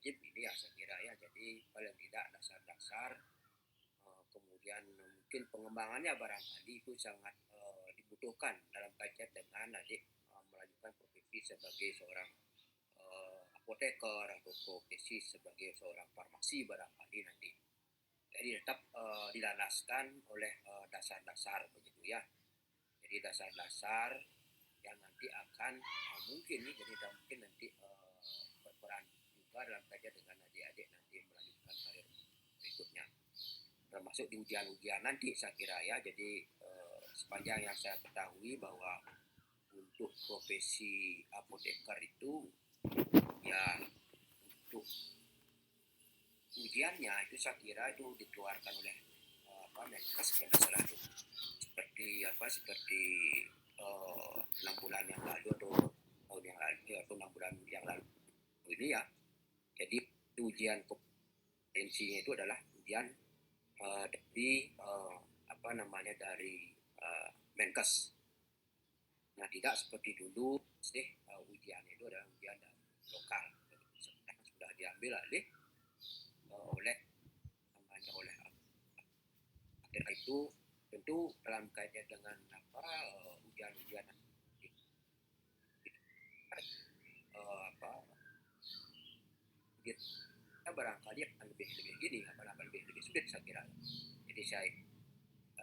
wajib ini ya saya kira ya. Jadi paling tidak dasar-dasar, kemudian mungkin pengembangannya barangkali itu sangat dibutuhkan dalam kaitan dengan nanti melanjutkan profesi sebagai seorang apoteker atau profesi sebagai seorang farmasi barangkali nanti. Jadi tetap dilandaskan oleh dasar-dasar begitu ya. Jadi dasar-dasar yang nanti akan mungkin nih, jadi mungkin nanti berperan juga dalam kaitan dengan adik-adik nanti melanjutkan karir berikutnya, termasuk di ujian-ujian nanti saya kira ya. Jadi sepanjang yang saya ketahui bahwa untuk profesi apoteker itu ya, untuk ujiannya itu saya kira itu dikeluarkan oleh Menkes kalau salah itu, seperti 6 bulan yang lalu atau tahun yang lalu atau 6 bulan yang lalu ini ya. Jadi ujian kompetensinya itu adalah ujian dari Menkes. Nah, tidak seperti dulu ujiannya itu adalah ujian dari lokal. Sudah diambil alih oleh itu tentu dalam kaitan dengan ujian-ujian kita barangkali akan lebih gini, akan lebih sulit saya kira. Jadi saya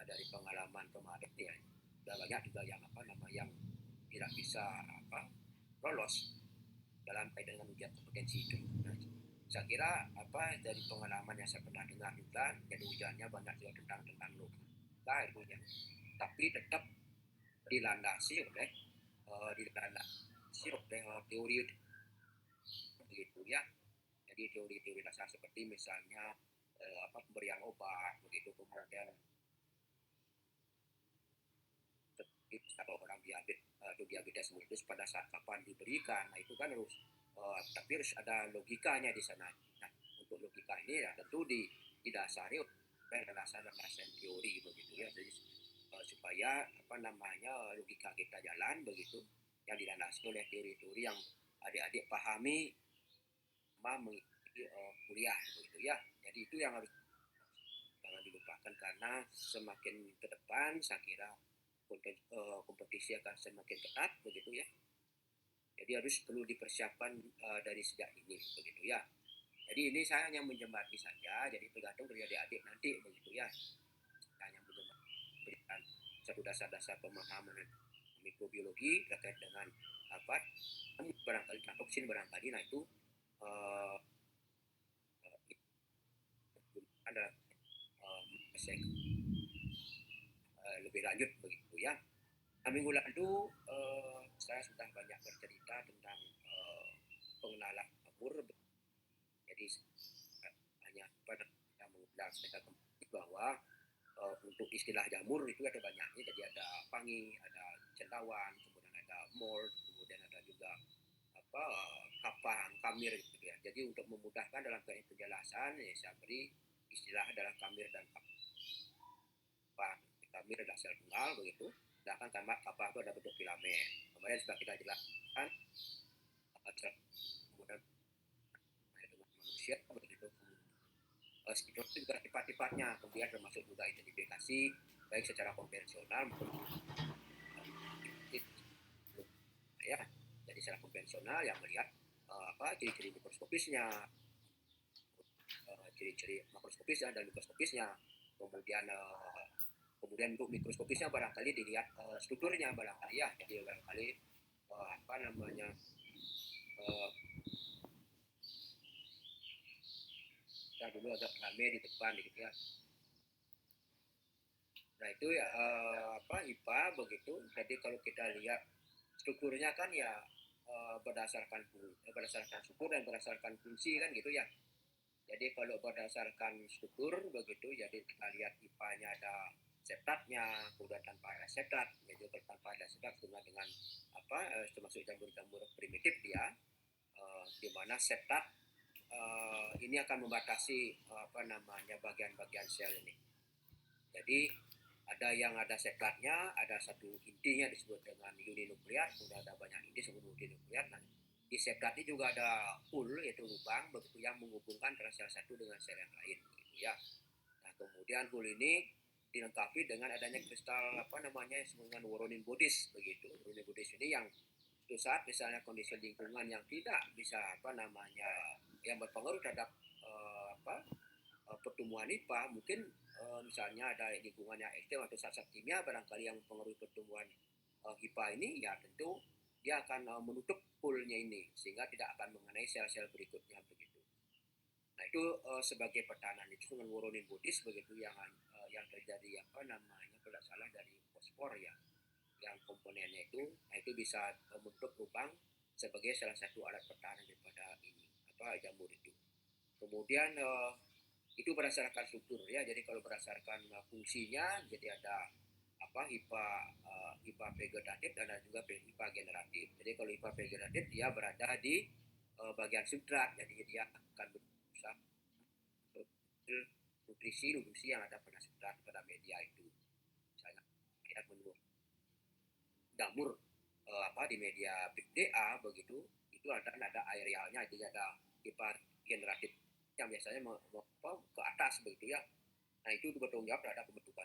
dari pengalaman kemarin ya, sudah banyak juga yang tidak bisa lolos dalam kaitan dengan ujian kompetensi itu. Nah, saya kira dari pengalaman yang saya pernah dengar juga, jadi ujiannya banyak juga tentang logika itu ya, tapi tetap dilandasi oleh teori begitu ya. Jadi teori-teori dasar seperti misalnya pemberian obat begitu, kemudian kalau orang diabetes mellitus pada saat kapan diberikan, nah itu kan harus tapi harus ada logikanya di sana. Nah, untuk logika ini ya tentu didasari oleh dasar-dasar teori begitu ya. Jadi supaya logika kita jalan begitu, yang dilandasi oleh teori-teori yang adik-adik pahami mengikuti kuliah begitu ya. Jadi itu yang harus jangan dilupakan, karena semakin ke depan saya kira kompetisi akan semakin ketat begitu ya. Jadi harus perlu dipersiapkan dari sejak ini begitu ya. Jadi ini saya hanya menjembatani saja, jadi tergantung dari adik-adik nanti begitu ya. Saya hanya memberikan satu dasar-dasar pemahaman mikrobiologi terkait dengan barangkali toksin barangkali, nah itu ada lebih lanjut begitu ya. Minggu lalu saya sudah banyak bercerita tentang pengenalan jamur. Jadi hanya pada mengundang saya kembali bahwa untuk istilah jamur itu ada banyaknya. Jadi ada pangi, ada cendawan, kemudian ada mold, kemudian ada juga kapang, kamir gitu ya. Jadi untuk memudahkan dalam penjelasan ya, saya beri istilah adalah kamir dan kapang. Kamir adalah sel tunggal begitu, sedangkan kapang itu ada bentuk filamen. Kemudian sudah kita jelaskan kemudian manusia begitu. Itu juga tipe-tipenya, kemudian termasuk juga identifikasi baik secara konvensional maupun ya. Jadi secara konvensional yang melihat ciri-ciri mikroskopisnya, ciri-ciri makroskopisnya dan mikroskopisnya. Kemudian untuk mikroskopisnya barangkali dilihat strukturnya barangkali ya. Jadi barangkali kita dulu agak rame di depan gitu ya. Nah itu ya IPA begitu. Jadi kalau kita lihat strukturnya kan ya berdasarkan struktur dan berdasarkan fungsi kan gitu ya. Jadi kalau berdasarkan struktur begitu, jadi kita lihat IPA-nya ada septatnya, kemudian tanpa ada septat, jadi tanpa ada septat dengan termasuk jamur-jamur primitif dia, di mana septat ini akan membatasi bagian-bagian sel ini. Jadi ada yang ada septatnya, ada satu intinya disebut dengan uninukleat, kemudian ada banyak inti disebut multinukleat. Nah, Di Sepdat ini juga ada pool, yaitu lubang begitu yang menghubungkan antara sel satu dengan sel yang lain begitu ya. Nah, kemudian pool ini dilengkapi dengan adanya kristal apa namanya dengan Woronin bodies begitu. Woronin bodies ini yang suatu saat misalnya kondisi lingkungan yang tidak bisa apa namanya yang berpengaruh terhadap pertumbuhan IPA, mungkin misalnya ada lingkungan yang ekstrem atau zat-zat kimia barangkali yang mempengaruhi pertumbuhan IPA ini, ya tentu dia akan menutup poolnya ini sehingga tidak akan mengenai sel-sel berikutnya begitu. Nah itu sebagai pertahanan itu dengan Woronin bodies begitu yang terjadi apa namanya kalau salah dari fosfor ya, yang komponennya itu, nah itu bisa menutup lubang sebagai salah satu alat pertahanan daripada ini apa jamur itu. Kemudian itu berdasarkan struktur ya. Jadi kalau berdasarkan fungsinya, jadi ada apa IPA vegetatif dan ada juga IPA generatif. Jadi kalau IPA vegetatif dia berada di bagian substrat, jadi dia akan berusaha nutrisi yang ada pada substrat pada media itu. Misalnya lihat menurut jamur di media DA begitu, itu ada arealnya, jadi ada IPA generatif yang biasanya ke atas begitu ya. Nah itu bertanggung jawab terhadap pembentukan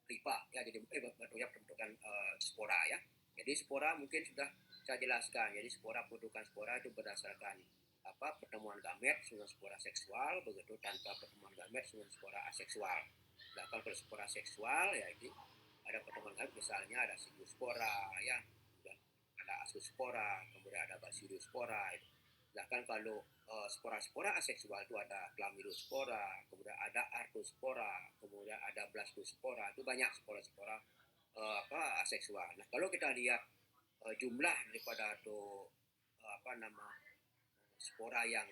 ripa ya, jadi bertanggung jawab pembentukan spora ya. Jadi spora mungkin sudah saya jelaskan. Jadi pembentukan spora itu berdasarkan pertemuan gamet dengan spora seksual begitu, tanpa pertemuan gamet dengan spora aseksual. Nah kalau spora seksual ya ini ada pertemuan gamet, misalnya ada sidospora ya, ada azospora, kemudian ada basilospora. Sedangkan kalau spora-spora aseksual itu ada chlamydospora, kemudian ada artospora, kemudian ada blastospora. Itu banyak spora-spora aseksual. Nah, kalau kita lihat jumlah daripada spora yang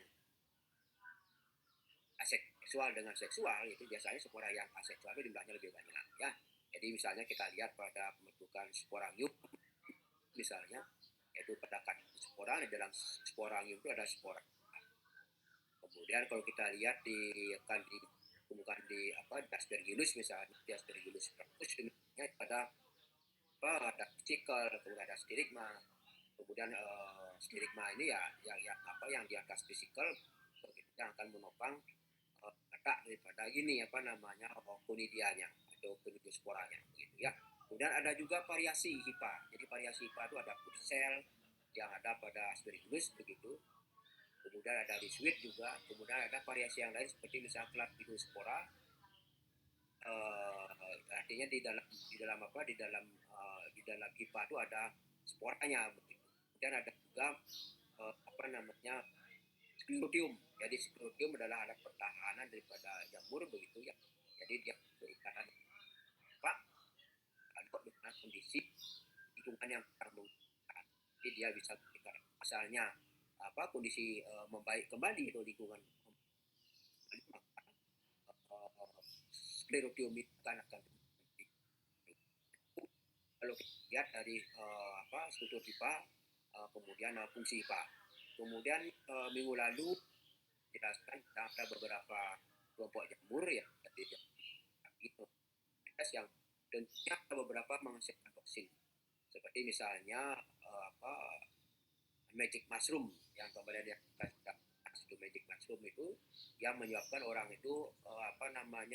aseksual dengan seksual, itu biasanya spora yang aseksual itu jumlahnya lebih banyak ya. Jadi misalnya kita lihat pada pembentukan sporangium misalnya, yaitu pada spora, di dalam sporangium itu ada spora. Kemudian kalau kita lihat akan ditemukan di Aspergillus misalnya, di Aspergillus pada ada cikel, kemudian ada stirigma. Kemudian stirigma ini ya yang di atas vesikel yang akan menopang letak daripada ini conidianya atau conidiosporanya begitu ya. Kemudian ada juga variasi HIPA. Jadi variasi HIPA itu ada food cell yang ada pada Aspergillus begitu. Kemudian ada risuit juga. Kemudian ada variasi yang lain seperti misalnya Cladospora. Artinya di dalam HIPA itu ada sporanya begitu. Kemudian ada juga Sclerotium. Jadi Sclerotium adalah alat pertahanan daripada jamur begitu ya. Jadi dia berikatan dengan kondisi lingkungan yang terlalu. Jadi dia bisa berikat. Misalnya kondisi membaik kembali itu lingkungan, Sclerotium itu akan kalau kita lihat dari struktur pipa, kemudian fungsi pipa. Kemudian minggu lalu jelaskan ada beberapa kelompok jamur ya, jadi yang tentunya beberapa menghasilkan toksin, seperti misalnya magic mushroom yang kemarin yang itu magic mushroom itu yang menyebabkan orang itu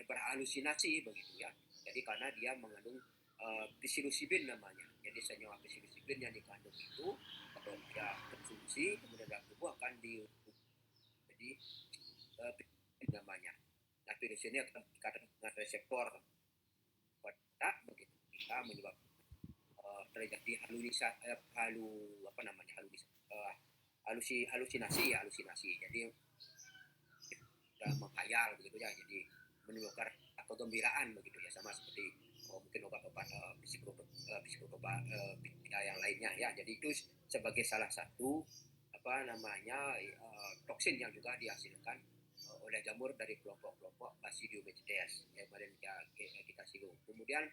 berhalusinasi begitu ya. Jadi karena dia mengandung psilocybin namanya. Jadi senyawa psilocybin yang dikandung itu kalau dia konsumsi kemudian dalam tubuh akan jadi namanya. Nah virus ini akan dikatakan dengan reseptor pada begitu kita menyebabkan terjadi halusinasi. Jadi menghayal begitu ya. Jadi menimbulkan kegembiraan begitu ya, sama seperti mungkin obat-obat psikopat yang lainnya ya. Jadi itu sebagai salah satu toksin yang juga dihasilkan oleh jamur dari kelompok-kelompok Basidiomycetes yang kemarin kita singgung. Kemudian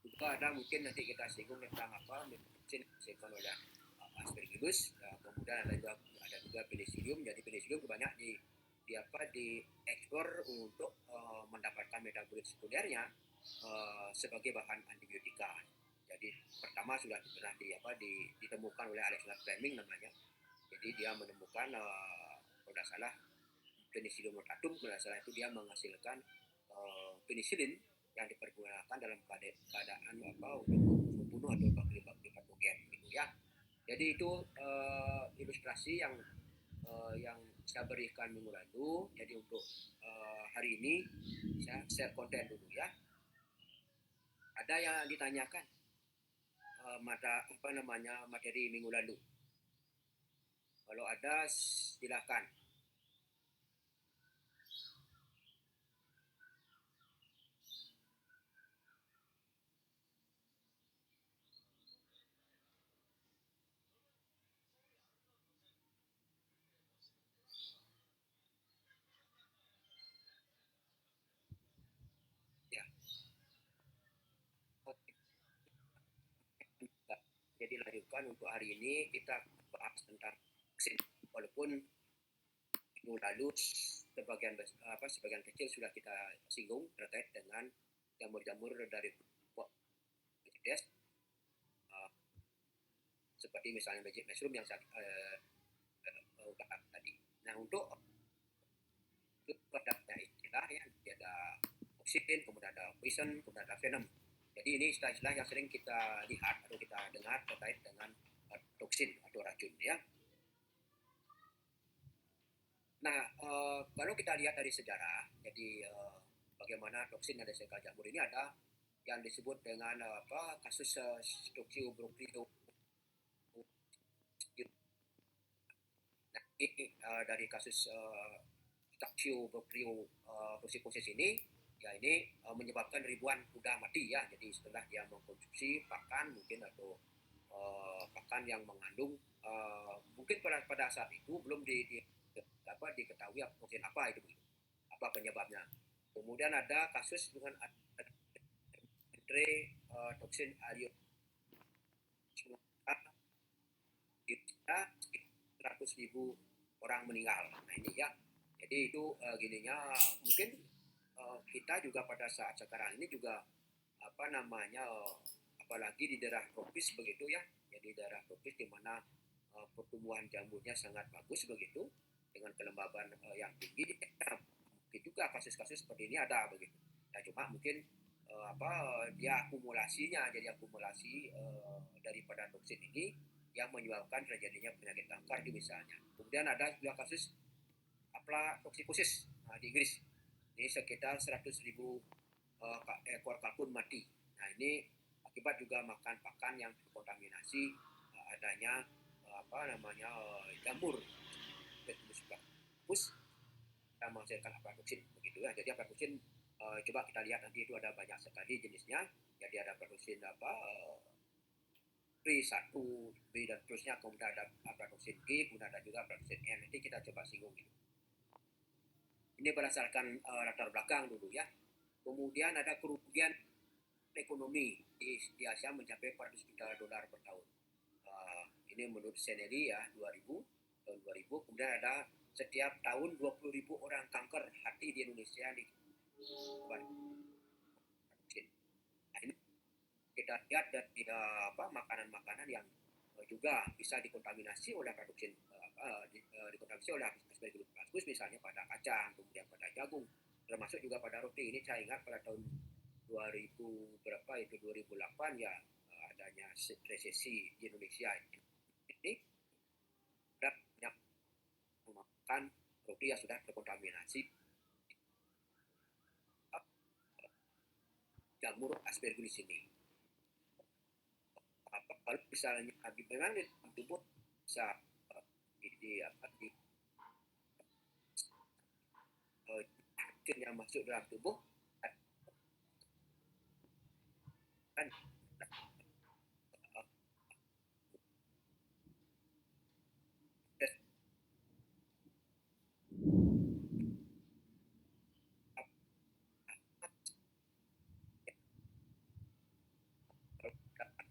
juga ada mungkin nanti kita singgung tentang vaksin dihasilkan oleh Aspergillus. Kemudian ada juga penicillium. Jadi penicillium banyak diekspor untuk mendapatkan metabolit sekunernya sebagai bahan antibiotika. Jadi pertama sudah pernah ditemukan oleh Alexander Fleming namanya. Jadi dia menemukan kalau tidak salah penicillium notatum, kalau tidak salah itu dia menghasilkan penisilin yang dipergunakan dalam keadaan apa untuk membunuh atau bakteri-bakteri patogen gitu ya. Jadi itu ilustrasi yang saya berikan minggu lalu. Jadi untuk hari ini saya share konten dulu ya. Ada yang ditanyakan materi minggu lalu? Kalau ada silakan. Ya. Jadi lanjutkan untuk hari ini kita bahas tentang vaksin. Walaupun minggu lalu sebagian kecil sudah kita singgung terkait dengan jamur-jamur dari Mercedes, seperti misalnya magic mushroom yang saya tadi. Nah untuk produknya istilah ya, ada toxin, kemudian ada poison, kemudian ada venom. Jadi ini istilah-istilah yang sering kita lihat atau kita dengar terkait dengan toksin atau racun ya. Nah, kalau kita lihat dari sejarah, jadi bagaimana toksin yang ada di jamur ini ada yang disebut dengan kasus Stachybotrys. Nah, ini dari kasus Stachybotrys ini, ya ini menyebabkan ribuan kuda mati ya. Jadi setelah dia mengkonsumsi pakan mungkin atau pakan yang mengandung mungkin pada saat itu belum diketahui toksin apa itu, apa penyebabnya. Kemudian ada kasus dengan toksin alium 100.000 orang meninggal. Nah ini ya, jadi itu gininya mungkin kita juga pada saat sekarang ini juga apalagi di daerah tropis begitu ya, jadi daerah tropis di mana pertumbuhan jamurnya sangat bagus begitu dengan kelembaban yang tinggi, mungkin juga kasus-kasus seperti ini ada begitu. Nah cuma mungkin dia akumulasinya jadi akumulasi daripada toksin ini yang menyebabkan terjadinya penyakit kanker di misalnya. Kemudian ada juga kasus aflatoxikosis di Inggris. Ini sekitar 100.000 ekor kalkun mati. Nah ini akibat juga makan pakan yang terkontaminasi adanya jamur bagus yang menghasilkan aflatoksin begitu ya. Jadi aflatoksin coba kita lihat nanti itu ada banyak sekali jenisnya. Jadi ada aflatoksin B1, B dan terusnya, kemudian ada aflatoksin G, kemudian ada juga aflatoksin N. Nanti kita coba singgung gitu. Ini berdasarkan latar belakang dulu ya. Kemudian ada kerugian ekonomi di Asia mencapai 400 juta dolar per tahun. Ini menurut Senelli ya, tahun 2000. Kemudian ada setiap tahun 20.000 orang kanker hati di Indonesia nih. Nah, ini kita lihat dari makanan-makanan yang juga bisa dikontaminasi oleh aflatoksin, dikontaminasi oleh aspergillus misalnya pada kacang, kemudian pada jagung, termasuk juga pada roti. Ini saya ingat pada tahun 2000 berapa itu 2008 ya, adanya resesi di Indonesia ini banyak makan roti yang sudah terkontaminasi jamur aspergillus ini. Kalau misalnya memang di tubuh bisa yang masuk dalam tubuh kan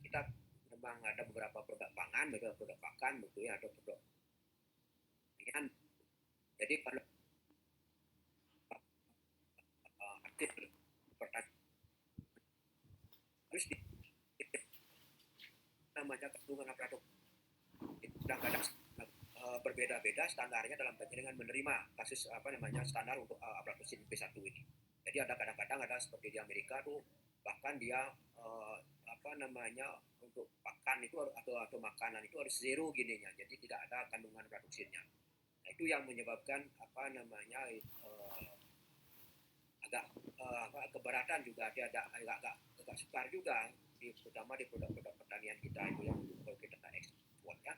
kita memang ada beberapa produk pangan, beberapa produk pakan begitu ya, atau produk ikan. Jadi kalau aktif harus namanya kandungan aflatoksin kadang-kadang berbeda-beda standarnya dalam kaitan dengan menerima kasus standar untuk aflatoxin B1 ini. Jadi ada kadang-kadang ada seperti di Amerika tuh bahkan dia untuk pakan itu atau makanan itu harus zero gininya. Jadi tidak ada kandungan aflatoxinnya. Nah, itu yang menyebabkan agak keberatan juga, dia ada agak sukar juga terutama di produk-produk pertanian kita itu yang kalau kita ekspor ya.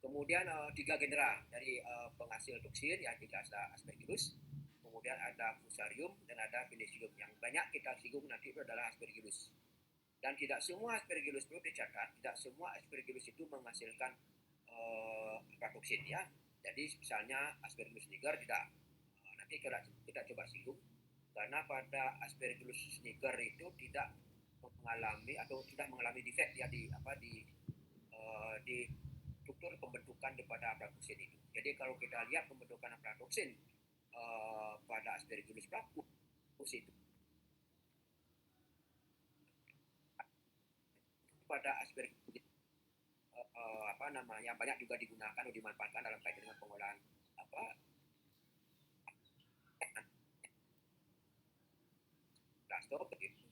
Kemudian 3 genera dari penghasil toksin ya, tidak ada Aspergillus, kemudian ada Fusarium dan ada Penicillium. Yang banyak kita singgung nanti itu adalah Aspergillus. Dan tidak semua Aspergillus perlu dicatat, tidak semua Aspergillus itu menghasilkan aflatoksin ya. Jadi misalnya Aspergillus niger tidak. Nanti kita coba singgung karena pada Aspergillus niger itu tidak mengalami atau sudah mengalami defect ya di struktur pembentukan daripada aflatoksin itu. Jadi kalau kita lihat pembentukan aflatoksin pada Aspergillus flavus itu pada Aspergillus banyak juga digunakan atau dimanfaatkan dalam kaitan dengan pengolahan plasto begitu.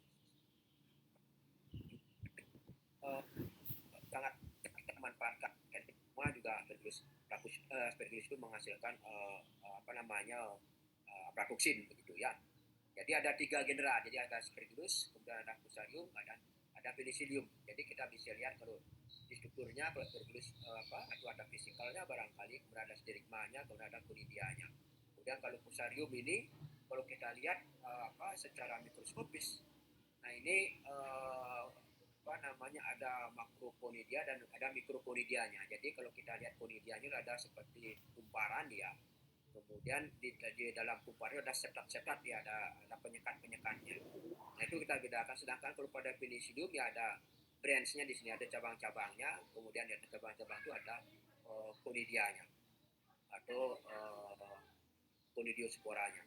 Sangat dimanfaatkan dan semua juga Aspergillus itu menghasilkan aflatoksin begitu ya. Jadi ada 3 genera, jadi ada Aspergillus, kemudian ada Fusarium, ada Penicillium. Jadi kita bisa lihat kalau di strukturnya kalau Aspergillus itu ada fisikalnya barangkali, kemudian ada stigmanya, kemudian ada conidianya. Kemudian kalau Fusarium ini kalau kita lihat secara mikroskopis, nah ini ada makroconidia dan ada mikroconidianya. Jadi kalau kita lihat conidianya ada seperti kumparan dia. Kemudian di dalam kumparan ada setat-setat ya, ada penyekat-penyekatnya. Nah itu kita bedakan. Sedangkan kalau pada Penicillium ya ada branch-nya di sini, ada cabang-cabangnya. Kemudian di cabang-cabang itu ada conidianya atau conidiosporanya.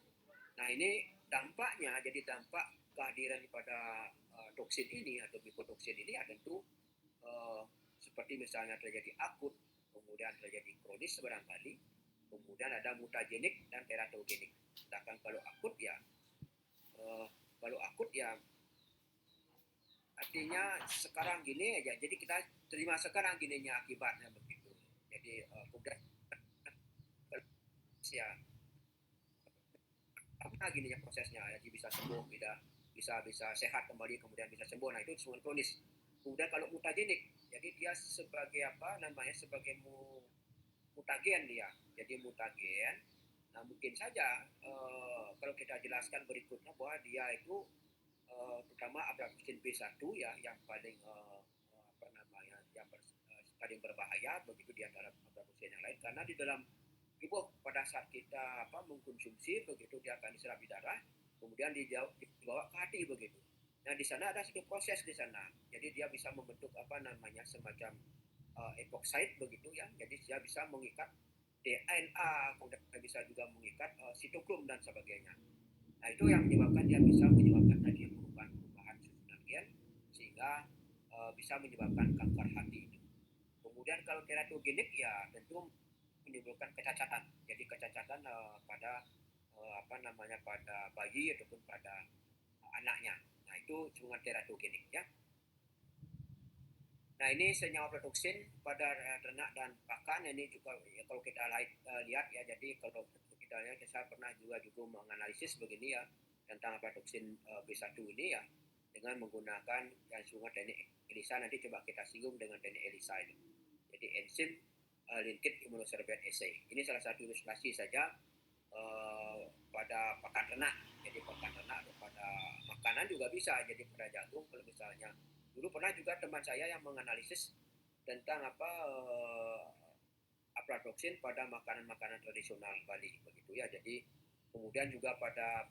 Nah ini dampaknya, jadi dampak kehadiran pada toksin ini atau mikotoksin ini tentu seperti misalnya terjadi akut, kemudian terjadi kronis barangkali, kemudian ada mutagenik dan teratogenik. Sedangkan kalau akut ya artinya sekarang gini aja, jadi kita terima sekarang gininya akibatnya begitu. Jadi kemudian ya gininya prosesnya, jadi bisa sembuh, bisa sehat kembali, kemudian bisa sembuh. Nah itu semua kronis. Kemudian kalau mutagenik, jadi dia sebagai sebagai mutagen dia, jadi mutagen. Nah mungkin saja kalau kita jelaskan berikutnya bahwa dia itu terutama aflatoxin B1 ya yang paling paling berbahaya begitu di antara aflatoxin yang lain, karena di dalam tubuh pada saat kita mengkonsumsi begitu dia akan diserap di darah, kemudian dibawa ke hati begitu. Nah di sana ada satu proses di sana, jadi dia bisa membentuk semacam epoxide begitu ya, jadi dia bisa mengikat DNA, kemudian bisa juga mengikat sitokrom dan sebagainya. Nah itu yang menyebabkan dia bisa menyebabkan tadi perubahan susunan gen sehingga bisa menyebabkan kanker hati itu. Kemudian kalau teratogenik ya tentu menimbulkan kecacatan. Jadi kecacatan pada pada bayi ataupun pada anaknya. Nah itu cuma teratogenik ya. Nah ini senyawa aflatoksin pada ternak dan pakan ini juga ya, kalau kita lihat ya, jadi kalau kita lihat, saya pernah juga menganalisis begini ya tentang aflatoksin B1 ini ya dengan menggunakan yang sungai teknik ELISA. Nanti coba kita singgung dengan teknik ELISA ini. Jadi enzim linked immunosorbent assay. Ini salah satu ilustrasi saja pada pakan ternak. Jadi pakan ternak atau pada makanan juga bisa. Jadi pada jagung kalau misalnya dulu pernah juga teman saya yang menganalisis tentang aflatoksin pada makanan-makanan tradisional Bali begitu ya. Jadi kemudian juga pada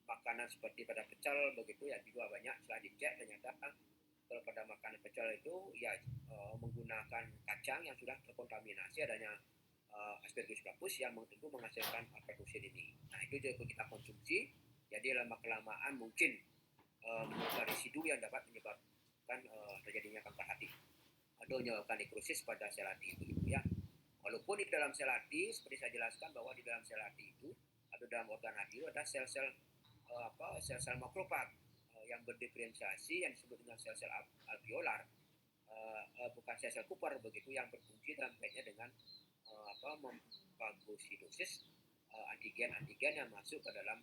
makanan seperti pada pecel begitu ya juga banyak setelah dicek ternyata kalau pada makanan pecel itu ya menggunakan kacang yang sudah terkontaminasi adanya Aspergillus flavus yang tentu menghasilkan aflatoksin ini. Nah itu juga kita konsumsi, jadi lama-kelamaan mungkin residu yang dapat menyebabkan terjadinya kanker hati. menyebabkan nekrosis pada sel hati begitu ya. Walaupun di dalam sel hati seperti saya jelaskan bahwa di dalam sel hati itu atau dalam organ hati itu ada sel-sel sel-sel makrofag yang berdiferensiasi yang disebut dengan sel-sel alveolar, bukan sel-sel Cooper begitu, yang berfungsi dalam kaitannya dengan memfagositosis antigen-antigen yang masuk ke dalam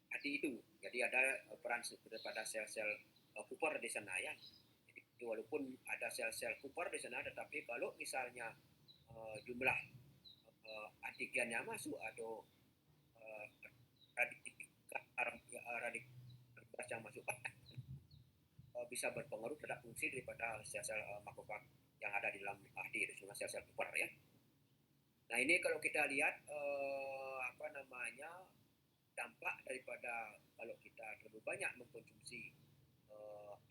hati itu. Jadi ada peran daripada sel-sel Cooper di sana ya. Jadi walaupun ada sel-sel Cooper di sana, tetapi kalau misalnya jumlah antigennya masuk atau radikal yang masuk bisa berpengaruh terhadap fungsi daripada sel-sel makrofag yang ada di dalam hati, itu cuma sel-sel Cooper ya. Nah ini kalau kita lihat dampak daripada kalau kita terlalu banyak mengkonsumsi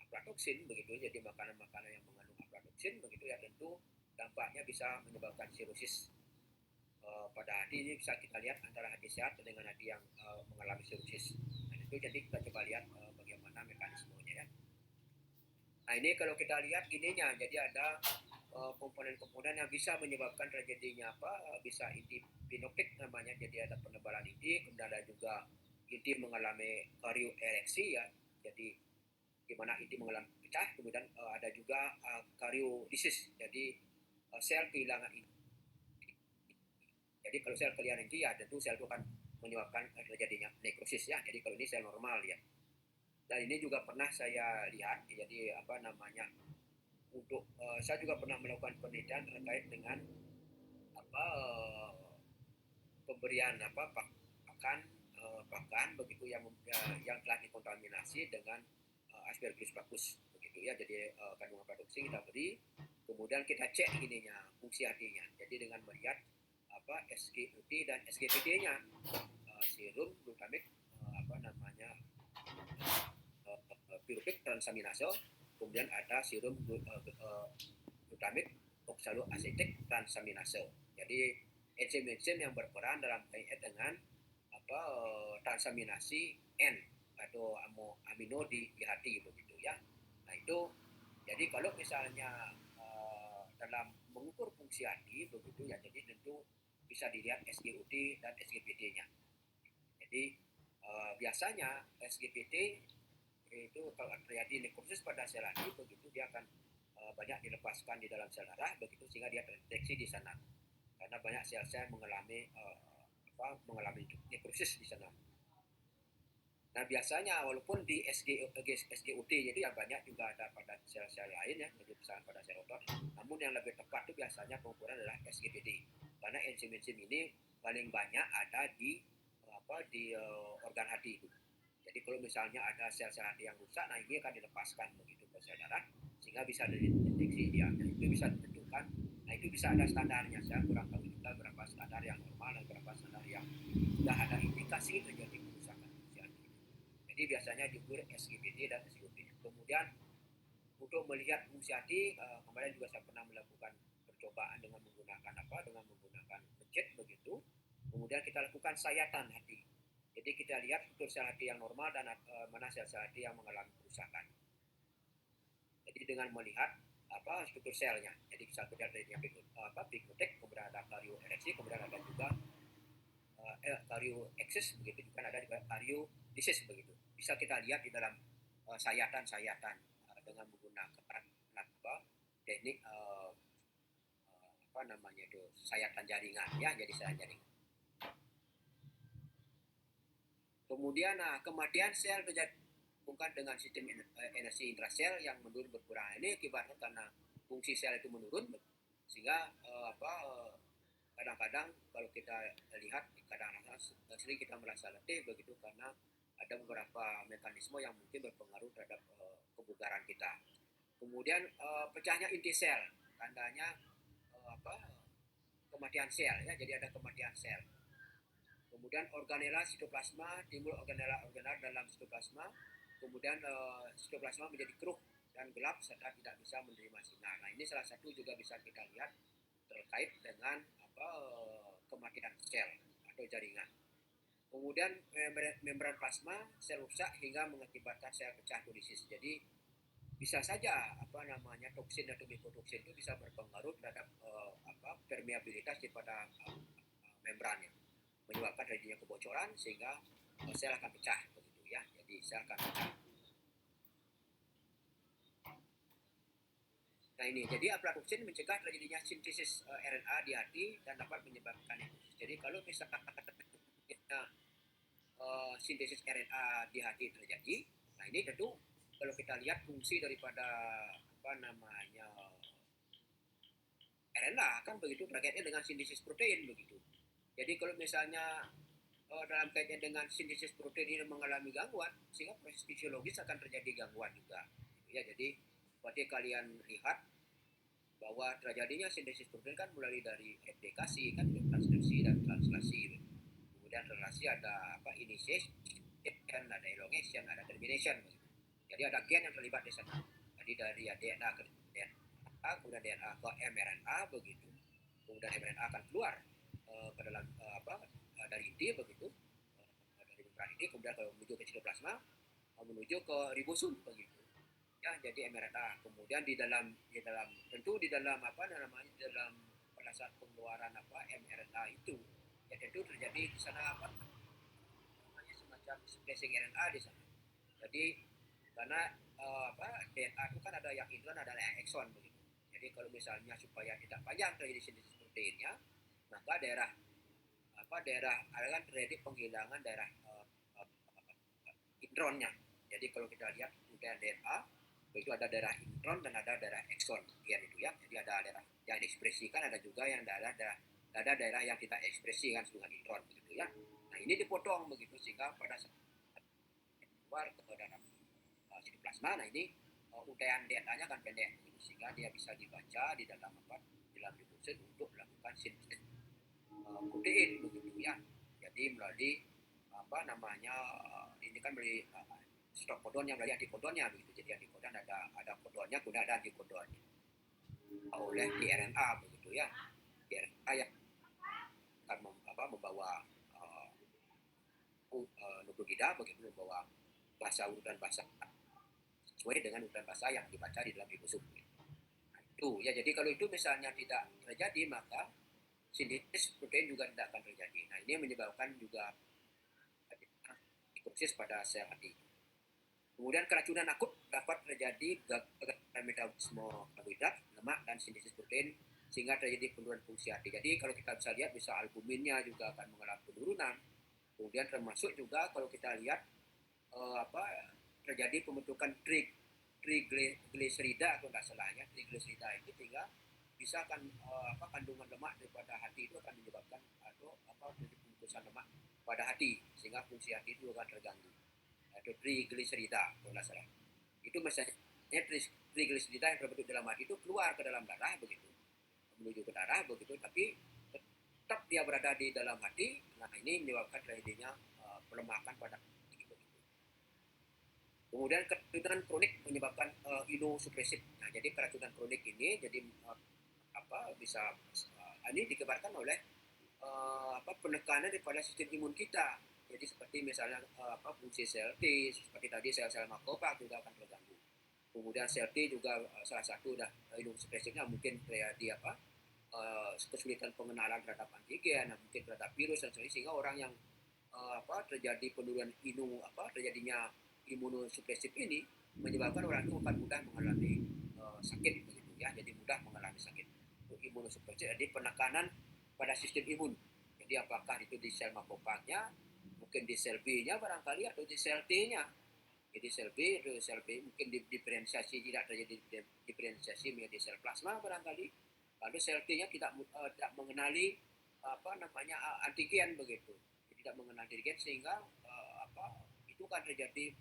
aflatoksin begitu, jadi makanan-makanan yang mengandung aflatoksin begitu ya, tentu dampaknya bisa menyebabkan sirosis pada hati. Ini bisa kita lihat antara hati sehat dengan hati yang mengalami sirosis. Nah itu jadi kita coba lihat bagaimana mekanismenya ya. Nah ini kalau kita lihat gininya, jadi ada komponen-komponen yang bisa menyebabkan terjadinya bisa inti pinoptik namanya, jadi ada penebalan inti, kemudian ada juga inti mengalami karioereksi ya, jadi gimana inti mengalami pecah, kemudian ada juga kariodisis, jadi sel kehilangan inti. Jadi kalau sel kehilangan inti ya tentu sel itu akan menyebabkan terjadinya nekrosis ya. Jadi kalau ini sel normal ya. Dan ini juga pernah saya lihat, jadi untuk saya juga pernah melakukan penelitian terkait dengan pemberian pakan begitu yang telah dikontaminasi dengan Aspergillus flavus begitu ya. Jadi kandungan aflatoksin kita beri, kemudian kita cek ininya fungsi hatinya. Jadi dengan melihat SGOT dan SGPT-nya, serum glutamik pyruvic transaminase, kemudian ada serum glutamik oxaloacetic transaminase. Jadi enzim-enzim yang berperan dalam kaitan dengan transaminasi N atau amino di hati begitu ya. Nah itu jadi kalau misalnya dalam mengukur fungsi hati begitu ya, jadi tentu bisa dilihat SGOT dan SGPT-nya. Jadi biasanya SGPT itu kalau terjadi nekrosis pada sel hati begitu, dia akan banyak dilepaskan di dalam sel darah begitu, sehingga dia terdeteksi di sana karena banyak sel-sel mengalami nekrosis di sana. Nah biasanya walaupun di SGOT jadi yang banyak juga ada pada sel-sel lain ya, jadi misalnya pada sel otot, namun yang lebih tepat itu biasanya pengukuran adalah SGPT karena enzim-enzim ini paling banyak ada di organ hati itu. Jadi kalau misalnya ada sel-sel hati yang rusak, nah ini akan dilepaskan begitu ke sel darah sehingga bisa dideteksi dia. Nah itu bisa ditentukan. Nah itu bisa ada standarnya. Saya kurang tahu juga berapa standar yang normal dan berapa standar yang sudah ada indikasi terjadi kerusakan fungsi hati. Jadi biasanya diukur SGPT dan SGOT. Kemudian untuk melihat fungsi hati, kemarin juga saya pernah melakukan percobaan dengan menggunakan pencet begitu. Kemudian kita lakukan sayatan hati. Jadi kita lihat struktur sel hati yang normal dan mana sel-sel hati yang mengalami kerusakan. Jadi dengan melihat struktur selnya. Jadi bisa kita lihat pignotek, kemudian ada karioereksi, kemudian ada juga karioeksis begitu, juga ada juga kariodisis begitu. Bisa kita lihat di dalam sayatan-sayatan dengan menggunakan teknik sayatan jaringan ya, jadi sayatan jaringan. Kemudian kematian sel terjadi bukan dengan sistem energi intrasel yang menurun berkurang. Ini akibatnya karena fungsi sel itu menurun, sehingga kadang-kadang kalau kita lihat kadang-kadang sering kita merasa letih begitu karena ada beberapa mekanisme yang mungkin berpengaruh terhadap kebugaran kita. Kemudian pecahnya inti sel, tandanya kematian sel ya, jadi ada kematian sel. Kemudian organela sitoplasma, timbul organela dalam sitoplasma. Kemudian sitoplasma menjadi keruh dan gelap serta tidak bisa menerima sinar. Nah ini salah satu juga bisa kita lihat terkait dengan kematian sel atau jaringan. Kemudian membran plasma, sel rusak hingga mengakibatkan sel pecah kolisis. Jadi bisa saja toksin atau mikotoksin itu bisa berpengaruh terhadap permeabilitas daripada membrannya, menyebabkan terjadinya kebocoran sehingga sel akan pecah begitu ya. Jadi sel akan pecah. Nah ini, jadi aflatoksin mencegah terjadinya sintesis RNA di hati dan dapat menyebabkan nefrosis. Jadi kalau misalkan sintesis RNA di hati terjadi, nah ini tentu kalau kita lihat fungsi daripada RNA kan begitu berkaitan dengan sintesis protein begitu. Jadi kalau misalnya dalam kaitan dengan sintesis protein ini mengalami gangguan, sehingga proses fisiologis akan terjadi gangguan juga. Ya, jadi seperti kalian lihat bahwa terjadinya sintesis protein kan mulai dari replikasi, kan transkripsi dan translasi. Kemudian relasi ada initiation, ada elongation, ada termination. Jadi ada gen yang terlibat di sana. Jadi dari DNA ke DNA, kemudian DNA ke mRNA begitu. Kemudian mRNA akan keluar ke dalam dari inti begitu, dari membran ini, kemudian menuju ke sitoplasma, menuju ke ribosom begitu. Ya, jadi mRNA. Kemudian di dalam tentu di dalam dalam pada saat pengeluaran mRNA itu, ya tentu terjadi di sana semacam splicing RNA di sana. Jadi karena DNA itu kan ada yang intron, ada yang exon begitu. Jadi kalau misalnya supaya tidak panjang terjadi sintesis proteinnya, maka daerah akan terjadi penghilangan daerah intronnya. Jadi kalau kita lihat DNA itu ada daerah intron dan ada daerah exon biar itu ya. Jadi ada daerah yang diekspresikan, ada juga yang ada daerah yang kita ekspresikan dengan intron begitu ya. Nah ini dipotong begitu sehingga pada saat keluar ke dalam sitoplasma, nah ini untaian DNA-nya akan pendek begitu, sehingga dia bisa dibaca di dalam ribosom untuk melakukan sintesis protein begitu ya. Jadi melalui ini kan beri stop kodon yang dari antikodonnya begitu. Jadi antikodon ada kodonnya, kemudian ada antikodonnya oleh RNA begitu ya. RNA yang akan membawa nuklida begitu, membawa urutan bahasa sesuai dengan urutan bahasa yang dibaca di dalam ribosom. Nah, itu ya, jadi kalau itu misalnya tidak terjadi, maka sintesis protein juga tidak akan terjadi. Nah ini menyebabkan juga nekrosis pada sel hati. Kemudian keracunan akut dapat terjadi gangguan metabolisme karbohidrat, lemak, dan sintesis protein sehingga terjadi penurunan fungsi hati. Jadi kalau kita bisa lihat, bisa albuminnya juga akan mengalami penurunan. Kemudian termasuk juga kalau kita lihat terjadi pembentukan trigliserida atau tidak salah ya. Trigliserida itu sehingga bisa akan kandungan lemak daripada hati itu akan menyebabkan atau pembungkusan lemak pada hati sehingga fungsi hati itu akan terganggu. Atau trigliserida kalau tidak salah. Itu misalnya trigliserida yang terbentuk dalam hati itu keluar ke dalam darah begitu, menuju ke darah begitu, tapi tetap dia berada di dalam hati. Nah ini menyebabkan terjadinya pelemahan pada hati begitu. Kemudian keracunan kronik menyebabkan imunosupresif. Nah jadi keracunan kronik ini jadi bisa ini dikabarkan oleh penekanan daripada sistem imun kita. Jadi seperti misalnya fungsi sel T, seperti tadi sel-sel makropak juga akan terganggu. Kemudian sel T juga salah satu imunosupresifnya mungkin terjadi kesulitan pengenalan terhadap antigen, mungkin terhadap virus dan sebagainya, sehingga orang yang terjadi penurunan terjadinya imunosupresif ini menyebabkan orang itu akan mudah mengalami sakit begitu ya. Jadi mudah mengalami sakit. Imunosupresif jadi penekanan pada sistem imun. Jadi apakah itu di sel makropagnya, mungkin di sel B-nya barangkali, atau di sel T-nya. Jadi sel B atau sel B mungkin diferensiasi, tidak terjadi diferensiasi menjadi sel plasma barangkali. Lalu sel T-nya tidak mengenali antigen begitu. Tidak mengenali antigen sehingga itu kan terjadi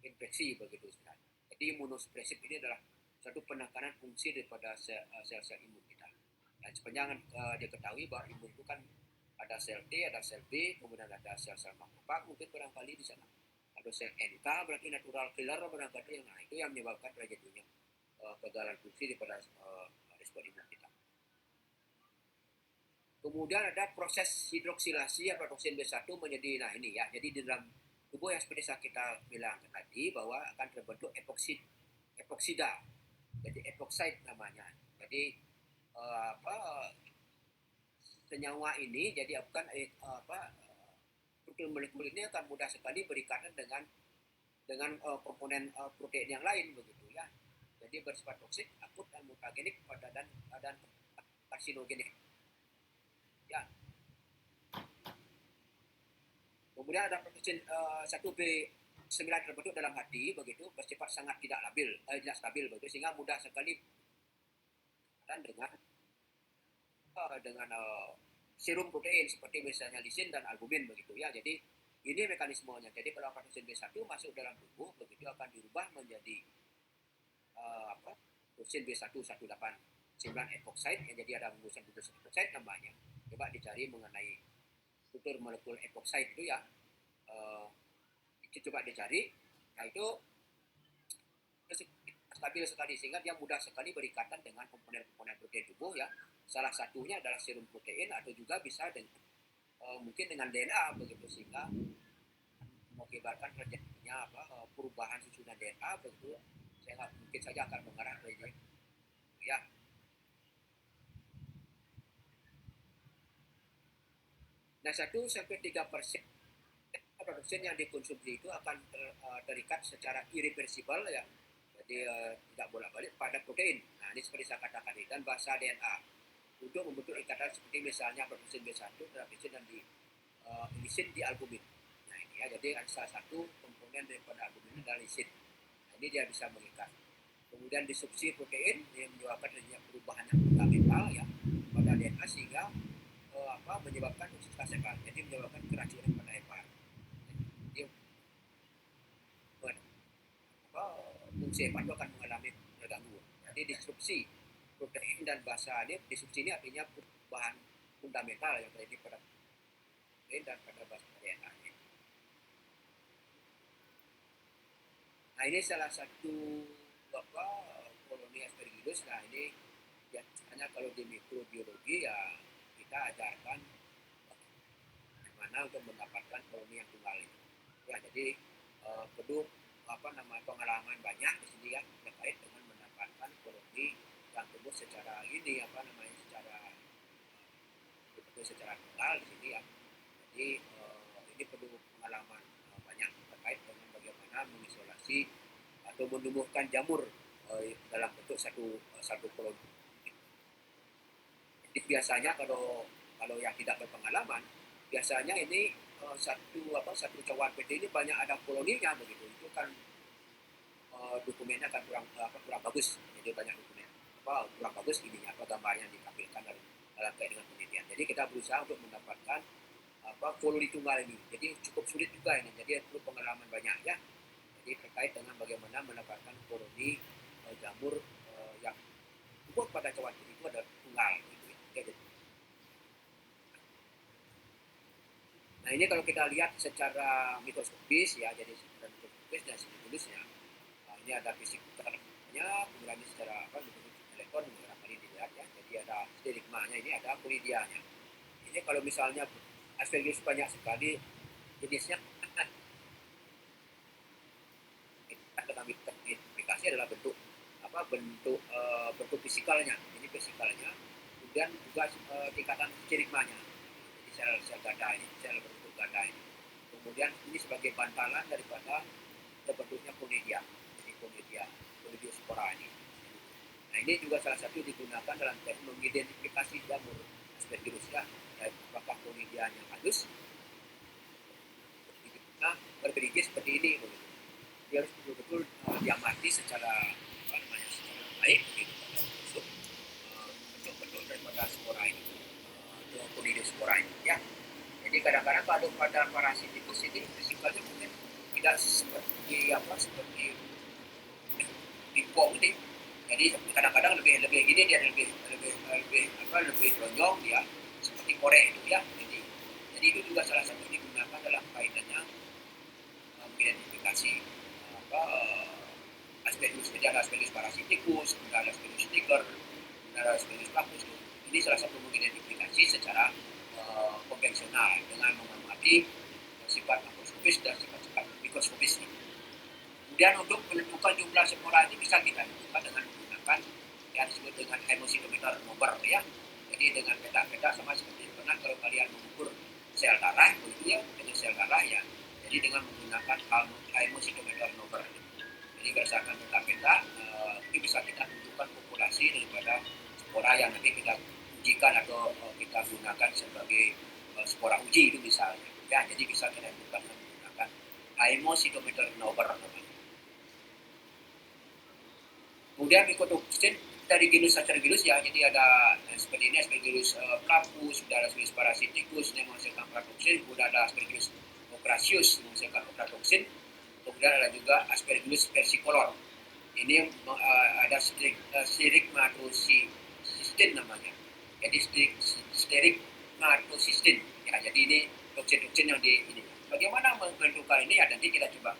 infeksi begitu sebenarnya. Jadi imunosupresif ini adalah satu penekanan fungsi daripada sel-sel imun kita. Dan sepanjang diketahui bahwa imun itu kan ada sel T, ada sel B, kemudian ada sel-sel makrofag, mungkin barangkali di sana ada sel NK, berarti natural killer barangkali. Nah itu yang menyebabkan terjadinya kegagalan fungsi daripada respon imun kita. Kemudian ada proses hidroksilasi atau toksin B1 menjadi, nah ini ya, jadi di dalam tubuh yang seperti kita bilang tadi bahwa akan terbentuk epoksida, jadi epoksida namanya. Jadi senyawa ini jadi bukan molekul ini akan mudah sekali berikatan dengan komponen protein yang lain begitu ya. Jadi bersifat toksik, akut dan mutagenik dan karsinogenik. Ya. Kemudian ada protein 1B9 terbentuk dalam hati begitu, bersifat sangat tidak stabil begitu, sehingga mudah sekali dan dengan serum protein seperti misalnya lisin dan albumin begitu ya. Jadi ini mekanismenya. Jadi kalau protein B1 masuk dalam tubuh begitu akan dirubah menjadi protein B118 epoksida, yang jadi ada gugus epoksida namanya. Coba dicari mengenai struktur molekul epoksida itu ya. Itu coba dicari. Nah itu stabil sekali sehingga dia mudah sekali berikatan dengan komponen-komponen protein tubuh ya. Salah satunya adalah serum protein atau juga bisa mungkin dengan DNA begitu, sehingga mengakibatkan terjadinya perubahan susunan DNA begitu, sehingga mungkin saja akan mengarah ke ini ya. Nah 1-3% produksi yang dikonsumsi itu akan terikat secara irreversibel ya. Jadi tidak bolak-balik pada protein. Nah ini seperti saya katakan tadi, dan bahasa DNA untuk membentuk ikatan seperti misalnya protein B1 terhadap lisin dan lisin di albumin. Nah ini ya, jadi salah satu komponen daripada albumin adalah lisin. Nah, ini dia bisa mengikat. Kemudian disrupsi protein yang menyebabkan terjadinya perubahan yang fundamental ya pada DNA sehingga menyebabkan oksitas hepar. Jadi menyebabkan keracunan pada hepar. Jadi fungsi hepar itu akan mengalami terganggu. Jadi disrupsi protein, dan bahasa ini disrupsi ini artinya perubahan fundamental yang terjadi pada protein dan pada bahasa DNA. Nah ini salah satu koloni Aspergillus. Nah ini biasanya kalau di mikrobiologi ya kita ajarkan bagaimana untuk mendapatkan koloni yang tunggal ini. Ya jadi perlu pengalaman banyak di sini ya terkait dengan mendapatkan koloni yang tumbuh secara secara tunggal di sini ya. Jadi ini perlu pengalaman banyak terkait dengan bagaimana mengisolasi atau menumbuhkan jamur dalam bentuk satu koloni. Jadi biasanya kalau yang tidak berpengalaman, biasanya ini satu cawan PT ini banyak ada koloninya begitu. Itu kan dokumennya kan kurang bagus. Jadi banyak dokumen kurang bagus ininya gambarnya ditampilkan dalam kait dengan penelitian. Jadi kita berusaha untuk mendapatkan koloni tunggal ini. Jadi cukup sulit juga ini. Jadi perlu pengalaman banyak ya. Jadi terkait dengan bagaimana mendapatkan koloni jamur yang kuat pada cawan PT itu adalah tunggal gitu ya. Nah ini kalau kita lihat secara mikroskopis ya, jadi secara mikroskopis dan stimulus-nya. Ini ada vesikulnya, kemudian secara elektron barangkali dilihat ya. Jadi ada stigmanya, ini ada conidianya. Ini kalau misalnya Aspergillus banyak sekali jenisnya, dalam identifikasi adalah bentuk fisikalnya. Ini fisikalnya, kemudian juga tingkatan stigmanya. Jadi sel gada ini, sel berbentuk gada ini. Kemudian ini sebagai bantalan daripada terbentuknya conidia. Conidiospora ini. Nah ini juga salah satu digunakan dalam teknik mengidentifikasi jamur Aspergillus ya, apakah conidianya halus, bergerigi seperti ini begitu. Dia harus betul-betul diamati secara baik begitu untuk bentuk-bentuk daripada spora ini, atau Conidiospora ini ya. Jadi kadang-kadang kalau pada parasitikus ini fisikalnya mungkin tidak seperti impor ini. Jadi kadang-kadang lebih gini dia lebih lonjong dia seperti korek itu ya. Jadi itu juga salah satu digunakan dalam kaitannya mengidentifikasi Aspergillus. Jadi ada Aspergillus parasitikus, ada Aspergillus niger, ada Aspergillus lacus. Ini salah satu mengidentifikasi secara konvensional dengan mengamati sifat makroskopis dan sifat mikroskopis. Kemudian untuk menentukan jumlah spora ini bisa kita tentukan dengan menggunakan yang disebut dengan hemosidometer number ya. Jadi dengan peta-peta sama seperti pernah kalau kalian mengukur sel darah begitu ya, dengan sel darah ya. Jadi dengan menggunakan hemosidometer number. Jadi berdasarkan peta-peta ini bisa kita tentukan populasi daripada spora yang nanti kita ujikan atau kita gunakan sebagai spora uji itu misalnya. Ya, jadi bisa kita tentukan menggunakan hemosidometer number. Kemudian mikotoksin dari genus Saccharomyces ya, jadi ada seperti ini Aspergillus flavus, sudah ada Aspergillus parasiticus yang menghasilkan ochratoxin, kemudian ada Aspergillus ocraceus menghasilkan ochratoxin, kemudian ada juga Aspergillus versicolor. Ini ada Strigmatocystin namanya. Jadi Strigmatocystin. Ya, jadi ini toksin-toksin yang di ini. Bagaimana menentukan ini ya, nanti kita coba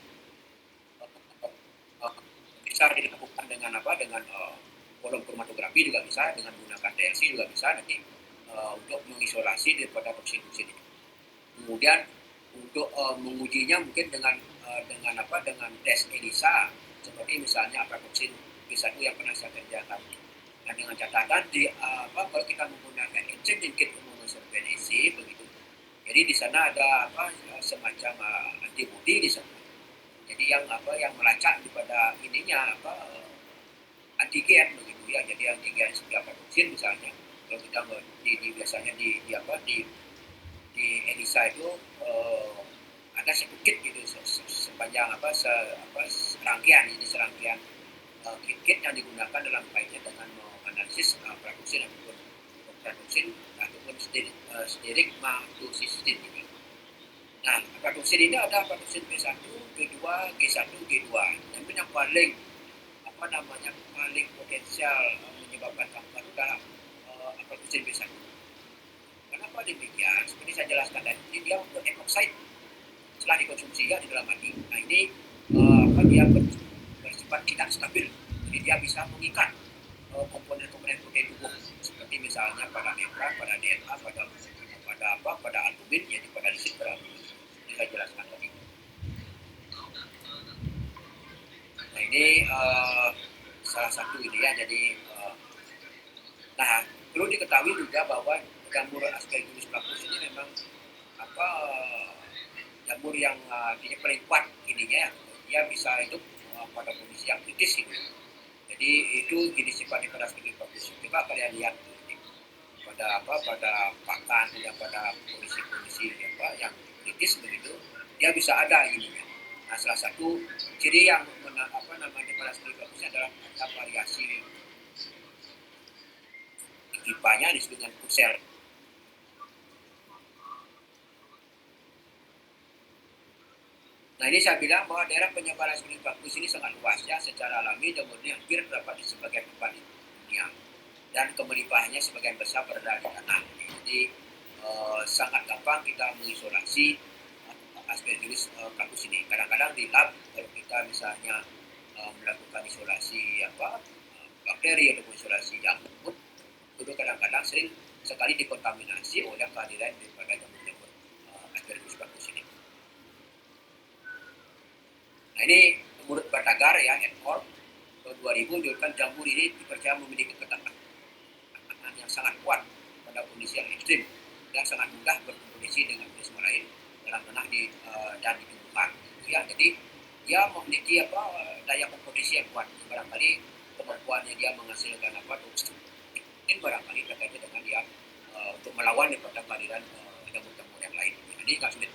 bisa dilakukan dengan apa, dengan kolom kromatografi juga bisa, dengan menggunakan TLC juga bisa nanti untuk mengisolasi daripada toksin-toksin ini. Kemudian untuk mengujinya mungkin dengan apa, dengan tes ELISA seperti misalnya aflatoksin B1 yang pernah saya kerjakan. Nah, dengan catatan di kalau kita menggunakan enzim kit immunosurveillance begitu. Jadi di sana ada apa, semacam antibodi di sana. Jadi yang melacak daripada ininya antigen begitu ya. Jadi antigen setiap vaksin misalnya kalau kita biasanya di ELISA itu ada satu kit gitu sepanjang serangkaian kit yang digunakan dalam kaitan dengan menganalisis vaksin ataupun Strigmatocystin ini. Nah, vaksin ini ada vaksin B1, B2, G1, G2. Namun yang paling paling potensial menyebabkan kanker adalah vaksin B1. Kenapa demikian? Seperti saya jelaskan tadi, dia untuk epoxide setelah dikonsumsi ya di dalam hati. Nah ini dia bersifat tidak stabil. Jadi dia bisa mengikat komponen-komponen protein tubuh seperti misalnya pada membran, pada DNA, pada albumin, jadi pada lisit ini saya jelaskan tadi. Nah ini salah satu ini ya. Jadi nah perlu diketahui juga bahwa jamur Aspergillus flavus ini memang jamur yang dia paling kuat ininya, dia bisa hidup pada kondisi yang kritis gitu. Jadi itu jenis sifat pada Aspergillus flavus. Coba kalian lihat pada pakan dan pada kondisi yang kritis begitu, dia bisa ada ininya. Nah salah satu ciri yang pada Aspergillus flavus adalah ada variasi tipanya disebut dengan pusel. Nah ini saya bilang bahwa daerah penyebaran Aspergillus flavus ini sangat luas ya, secara alami jamurnya hampir terdapat di sebagian tempat di dunia dan kemelimpahannya sebagian besar berada di tanah. Jadi sangat gampang kita mengisolasi Aspergillus flavus ini. Kadang-kadang di lab kalau kita misalnya melakukan isolasi bakteri atau isolasi jamur, itu kadang-kadang sering sekali dikontaminasi oleh kehadiran daripada jamur-jamur Aspergillus flavus ini. Nah ini menurut Batagar ya, et al. Tahun 2000 menunjukkan jamur ini dipercaya memiliki ketahanan yang sangat kuat pada kondisi yang ekstrim dan sangat mudah berkompetisi dengan organisme lain dalam tanah dan di tumbuhan. Ya, jadi dia memiliki daya kompetisi yang kuat. Barangkali kemampuannya dia menghasilkan toksin ini barangkali terkait dengan dia untuk melawan daripada kehadiran jamur-jamur yang lain. Jadi nggak sulit.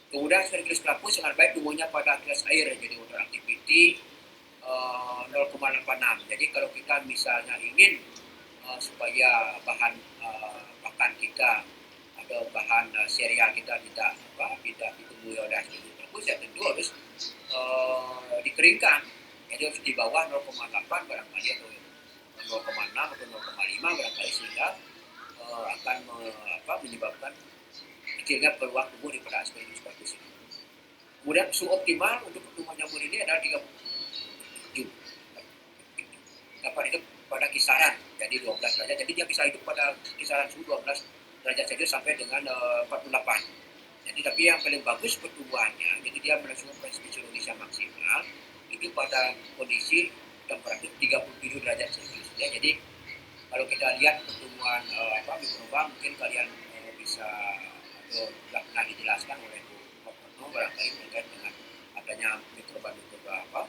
Kemudian Aspergillus flavus sangat baik tumbuhnya pada kelas air, jadi water activity 0,86. Jadi kalau kita misalnya ingin supaya bahan pakan kita atau bahan sereal kita tidak ditumbuhi oleh Aspergillus flavus, ya tentu harus dikeringkan. Jadi harus di bawah 0,8 barangkali atau 0,6 atau 0,5 barangkali, sehingga akan menyebabkan kecilnya peluang tumbuh daripada Aspergillus flavus ini. Kemudian suhu optimal untuk pertumbuhan jamur ini adalah 37. Dapat hidup pada kisaran jadi 12 derajat. Jadi dia bisa hidup pada kisaran suhu 12 derajat saja sampai dengan 48. Jadi tapi yang paling bagus pertumbuhannya, jadi dia melakukan proses fisiologis yang maksimal itu pada kondisi temperatur 37 derajat Celcius. Ya, jadi kalau kita lihat pertumbuhan mikroba, mungkin kalian bisa atau sudah pernah dijelaskan oleh Bu Retno barangkali terkait dengan adanya mikroba-mikroba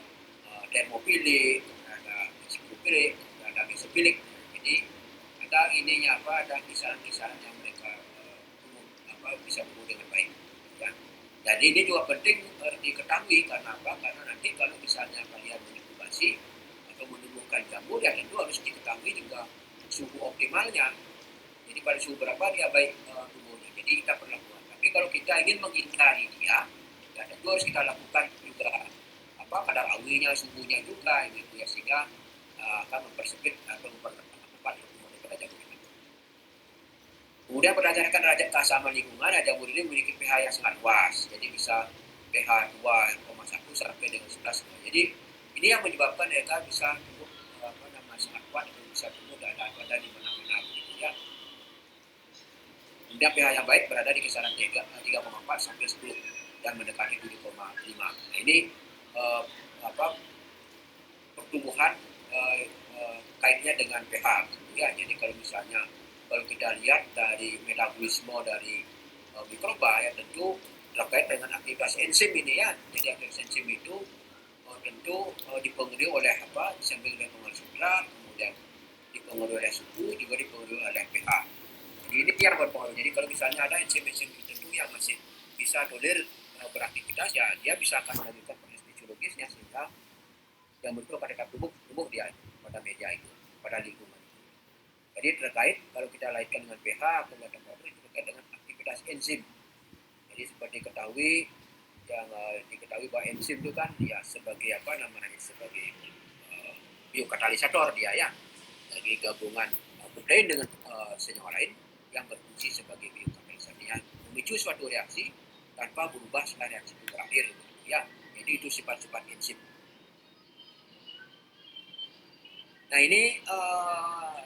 termofilik, ada psikofilik, ada mesofilik. Jadi ada ininya ada kisaran-kisaran yang mereka bisa tumbuh dengan baik. Ya. Jadi ini juga penting diketahui karena apa? Karena nanti kalau misalnya kalian menginkubasi atau menumbuhkan jamur, ya tentu harus diketahui juga suhu optimalnya. Jadi pada suhu berapa dia baik tumbuhnya. Jadi kita perlu lakukan. Tapi kalau kita ingin menghindari dia, ya tentu harus kita lakukan juga kadar awinya, suhunya juga gitu ya, sehingga akan mempersempit atau mempercepat pertumbuhan daripada jamur ini. Kemudian berdasarkan derajat keasaman lingkungan, jamur ini memiliki pH yang sangat luas. Jadi bisa pH 2,1 sampai dengan 11. Jadi ini yang menyebabkan mereka bisa tumbuh sangat kuat dan bisa tumbuh pada di mana-mana begitu ya. Kemudian pH yang baik berada di kisaran 3,4 sampai 10 dan mendekati 7,5. Nah, ini pertumbuhan kaitnya dengan pH gitu ya. Jadi kalau misalnya kalau kita lihat dari metabolisme dari mikroba, ya tentu terkait dengan aktivitas enzim ini ya. Jadi aktivitas enzim itu tentu dipengaruhi oleh disamping oleh pengaruh sudra, kemudian dipengaruhi oleh suhu, juga dipengaruhi oleh pH. Jadi ini yang berpengaruh. Jadi kalau misalnya ada enzim-enzim tertentu yang masih bisa toler beraktivitas, ya dia bisa akan melanjutkan proses fisiologisnya sehingga yang betul pada tumbuh dia pada media itu, pada lingkungan itu. Jadi terkait kalau kita laitkan dengan pH atau temperatur itu terkait dengan aktivitas enzim. Jadi seperti diketahui bahwa enzim itu kan ya sebagai sebagai biokatalisator dia ya. Jadi gabungan protein dengan senyawa lain yang berfungsi sebagai biokatalisator yang memicu suatu reaksi tanpa berubah setelah reaksi itu berakhir ya. Jadi itu sifat-sifat enzim. Nah ini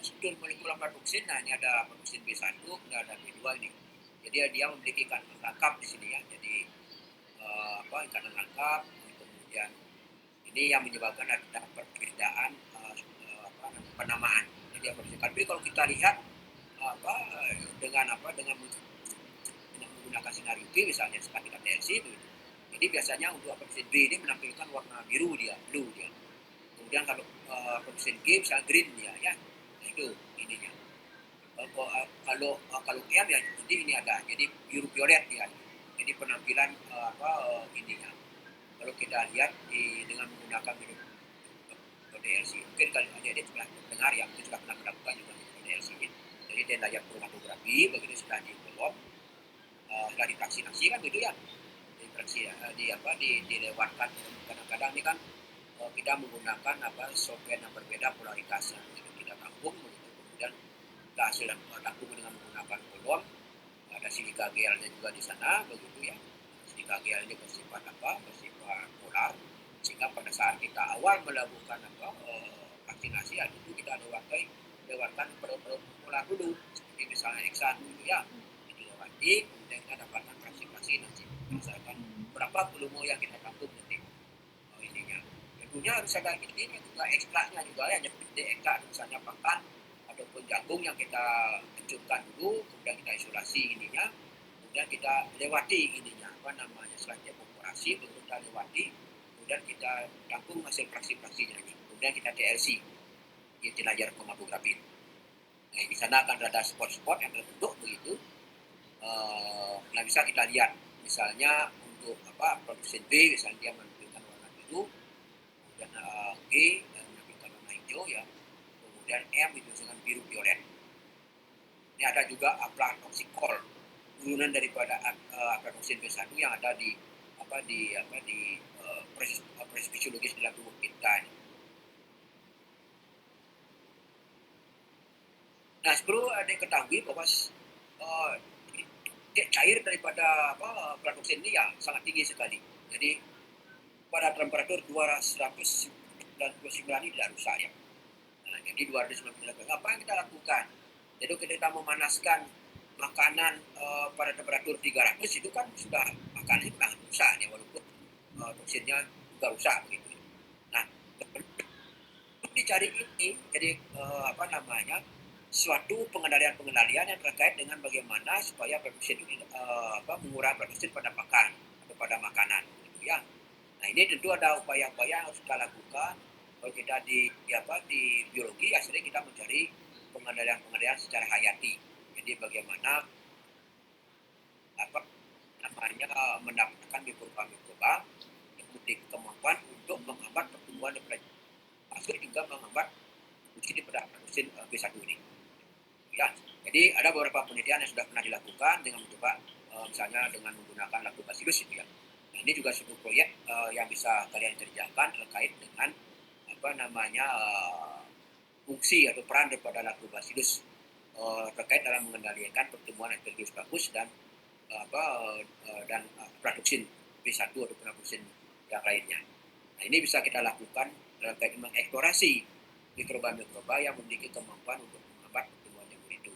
struktur molekular produksi. Nah ini ada produksi B1, ada B2 ini. Jadi dia memiliki ikatan rangkap di sini ya. Jadi ikatan rangkap, kemudian ini yang menyebabkan ada perbedaan penamaan. Jadi tapi kalau kita lihat dengan menggunakan sinar UV misalnya seperti TLC begitu. Jadi biasanya untuk produksi B ini menampilkan warna biru dia, blue dia. Kemudian kalau produsen G misalnya green dia ya, nah itu ininya. Kalau M ya jadi ini ada, jadi biru violet dia. Jadi penampilan ininya. Kalau kita lihat dengan menggunakan DLC, mungkin kalau adik-adik sudah dengar ya, mungkin sudah pernah melakukan juga DLC. Jadi dia layar kromatografi, begitu sudah dibolong, sudah divaksinasi kan gitu ya. Dilewatkan kadang-kadang ini kan kita menggunakan software yang berbeda polaritasnya, begitu kita tampung begitu. Kemudian kita hasil tampung dengan menggunakan kolom, ada silika gelnya juga di sana begitu ya. Silika gel ini bersifat polar, sehingga pada saat kita awal melakukan vaksinasi itu kita lewatkan polar dulu, seperti misalnya X1 gitu ya, dilewati, kemudian kita dapatkan fraksi-fraksi nanti berdasarkan berapa volume yang kita tampung nanti ininya. Tentunya harus ada ini juga ekstraknya juga ya, seperti ekstrak misalnya pakan ataupun jagung yang kita hancurkan dulu, kemudian kita isolasi ininya, kemudian kita lewati ininya setelah evaporasi baru kita lewati, kemudian kita tampung hasil fraksi-fraksinya ini, kemudian kita TLC di layar kromatografi. Nah di sana akan ada spot-spot yang terbentuk begitu. Nah bisa kita lihat misalnya untuk produsen B misalnya dia menampilkan warna biru, kemudian G menampilkan warna hijau ya, kemudian M itu dengan biru violet. Ini ada juga aflatoxicol, turunan daripada aflatoxin B1 yang ada di proses fisiologis dalam tubuh kita. Nah perlu diketahui bahwa cair daripada aflatoxin ini ya sangat tinggi sekali. Jadi pada temperatur 299 ini tidak rusak ya. Nah, jadi 299 apa yang kita lakukan? Jadi kita memanaskan makanan pada temperatur 300 itu kan sudah makanannya sudah rusak ya, walaupun toksinnya juga rusak gitu. Nah, dicari ini jadi suatu pengendalian yang terkait dengan bagaimana supaya produksi itu mengurangi produksi pada pakan atau pada makanan gitu ya. Nah, ini tentu ada upaya-upaya yang harus kita lakukan. Kalau kita di biologi, akhirnya kita mencari pengendalian secara hayati. Jadi bagaimana mendapatkan mikroba-mikroba yang memiliki kemampuan untuk menghambat pertumbuhan daripada masuk juga menghambat produksi daripada produksi B1 ini. Ya, jadi ada beberapa penelitian yang sudah pernah dilakukan dengan mencoba misalnya dengan menggunakan lactobacillus itu ya. Nah, ini juga suatu proyek yang bisa kalian kerjakan terkait dengan fungsi atau peran daripada lactobacillus terkait dalam mengendalikan pertumbuhan Aspergillus flavus dan produksi B1 atau produksi yang lainnya. Nah, ini bisa kita lakukan terkait mengeksplorasi mikroba-mikroba yang memiliki kemampuan untuk menghambat pertumbuhan jamur itu.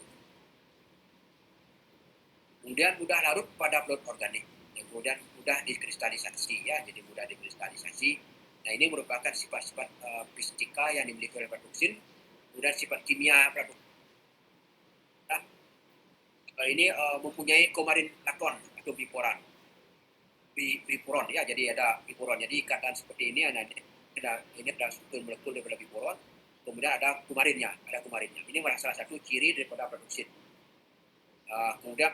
Kemudian mudah larut pada pelarut organik, kemudian mudah dikristalisasi ya, jadi mudah dikristalisasi. Nah, ini merupakan sifat-sifat fisika yang dimiliki oleh produksi, kemudian sifat kimia produksi. Ini mempunyai komarin lakon atau biporan ya, jadi ada biporon. Jadi ikatan seperti ini ada struktur molekul daripada biporon, kemudian ada kumarinnya. Ini salah satu ciri daripada produksi. Kemudian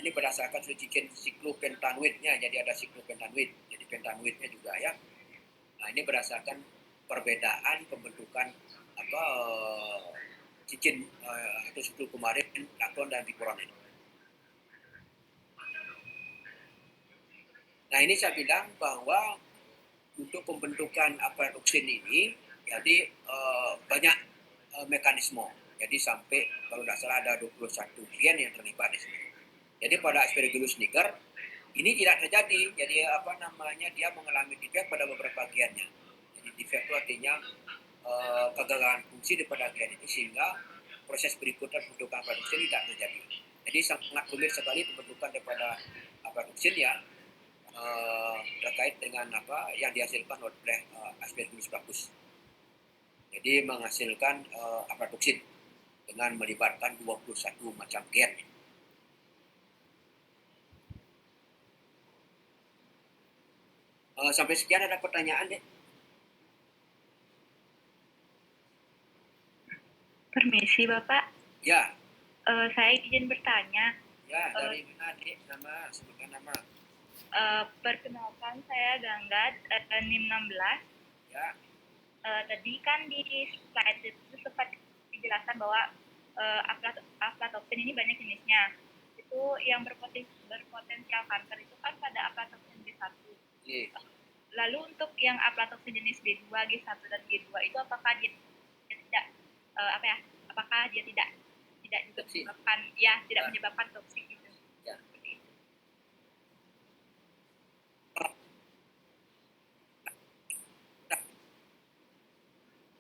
ini berdasarkan cincin siklopentanoidnya, jadi ada siklopentanoid, jadi pentanoidnya juga ya. Nah, ini berdasarkan perbedaan pembentukan cincin atau struktur kumarin, lakton dan biporon ini. Nah, ini saya bilang bahwa untuk pembentukan aflatoksin ini, jadi banyak mekanisme. Jadi sampai kalau tidak salah ada 21 gen yang terlibat di sini. Jadi pada Aspergillus niger ini tidak terjadi. Jadi dia mengalami defek pada beberapa gennya. Jadi defek itu artinya kegagalan fungsi daripada gen itu sehingga proses berikutnya pembentukan aflatoksin tidak terjadi. Jadi sangat rumit sekali pembentukan daripada aflatoksin ya. Terkait dengan yang dihasilkan oleh Aspergillus flavus. Jadi menghasilkan aflatoksin dengan melibatkan 21 macam gen. Sampai sekian ada pertanyaan deh? Permisi Bapak. Ya. Saya izin bertanya. Ya, dari mana dek? Sebutkan nama. Perkenalkan saya Gangga, NIM 16. Ya. Tadi kan di slide itu sempat dijelaskan bahwa aflatoksin ini banyak jenisnya. Itu yang berpotensial kanker itu kan pada aflatoksin B1. Lalu untuk yang aflatoksin jenis B2, G1 dan G2 itu apakah dia tidak apakah dia tidak juga menyebabkan tidak menyebabkan toksik gitu? Ya.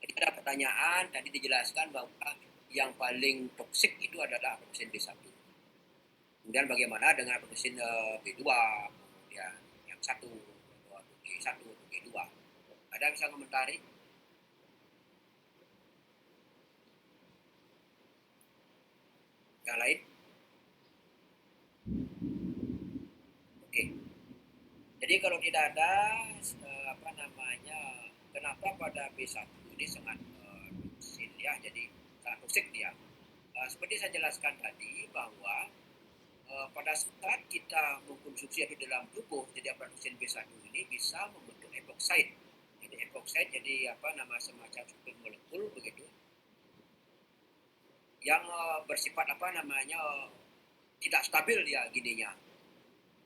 Jadi ada pertanyaan tadi dijelaskan bahwa yang paling toksik itu adalah aflatoksin B1. Kemudian bagaimana dengan aflatoksin B2, kemudian yang 1 atau G1 atau G2? Ada yang bisa komentari? Yang lain? Oke. Jadi kalau tidak ada kenapa pada B1 ini sangat toksin ya, jadi sangat toksik dia. Seperti saya jelaskan tadi bahwa pada saat kita mengkonsumsi atau dalam tubuh, jadi aflatoksin B1 ini bisa membentuk epoxide. Jadi epoxide jadi semacam struktur molekul begitu yang bersifat tidak stabil dia gininya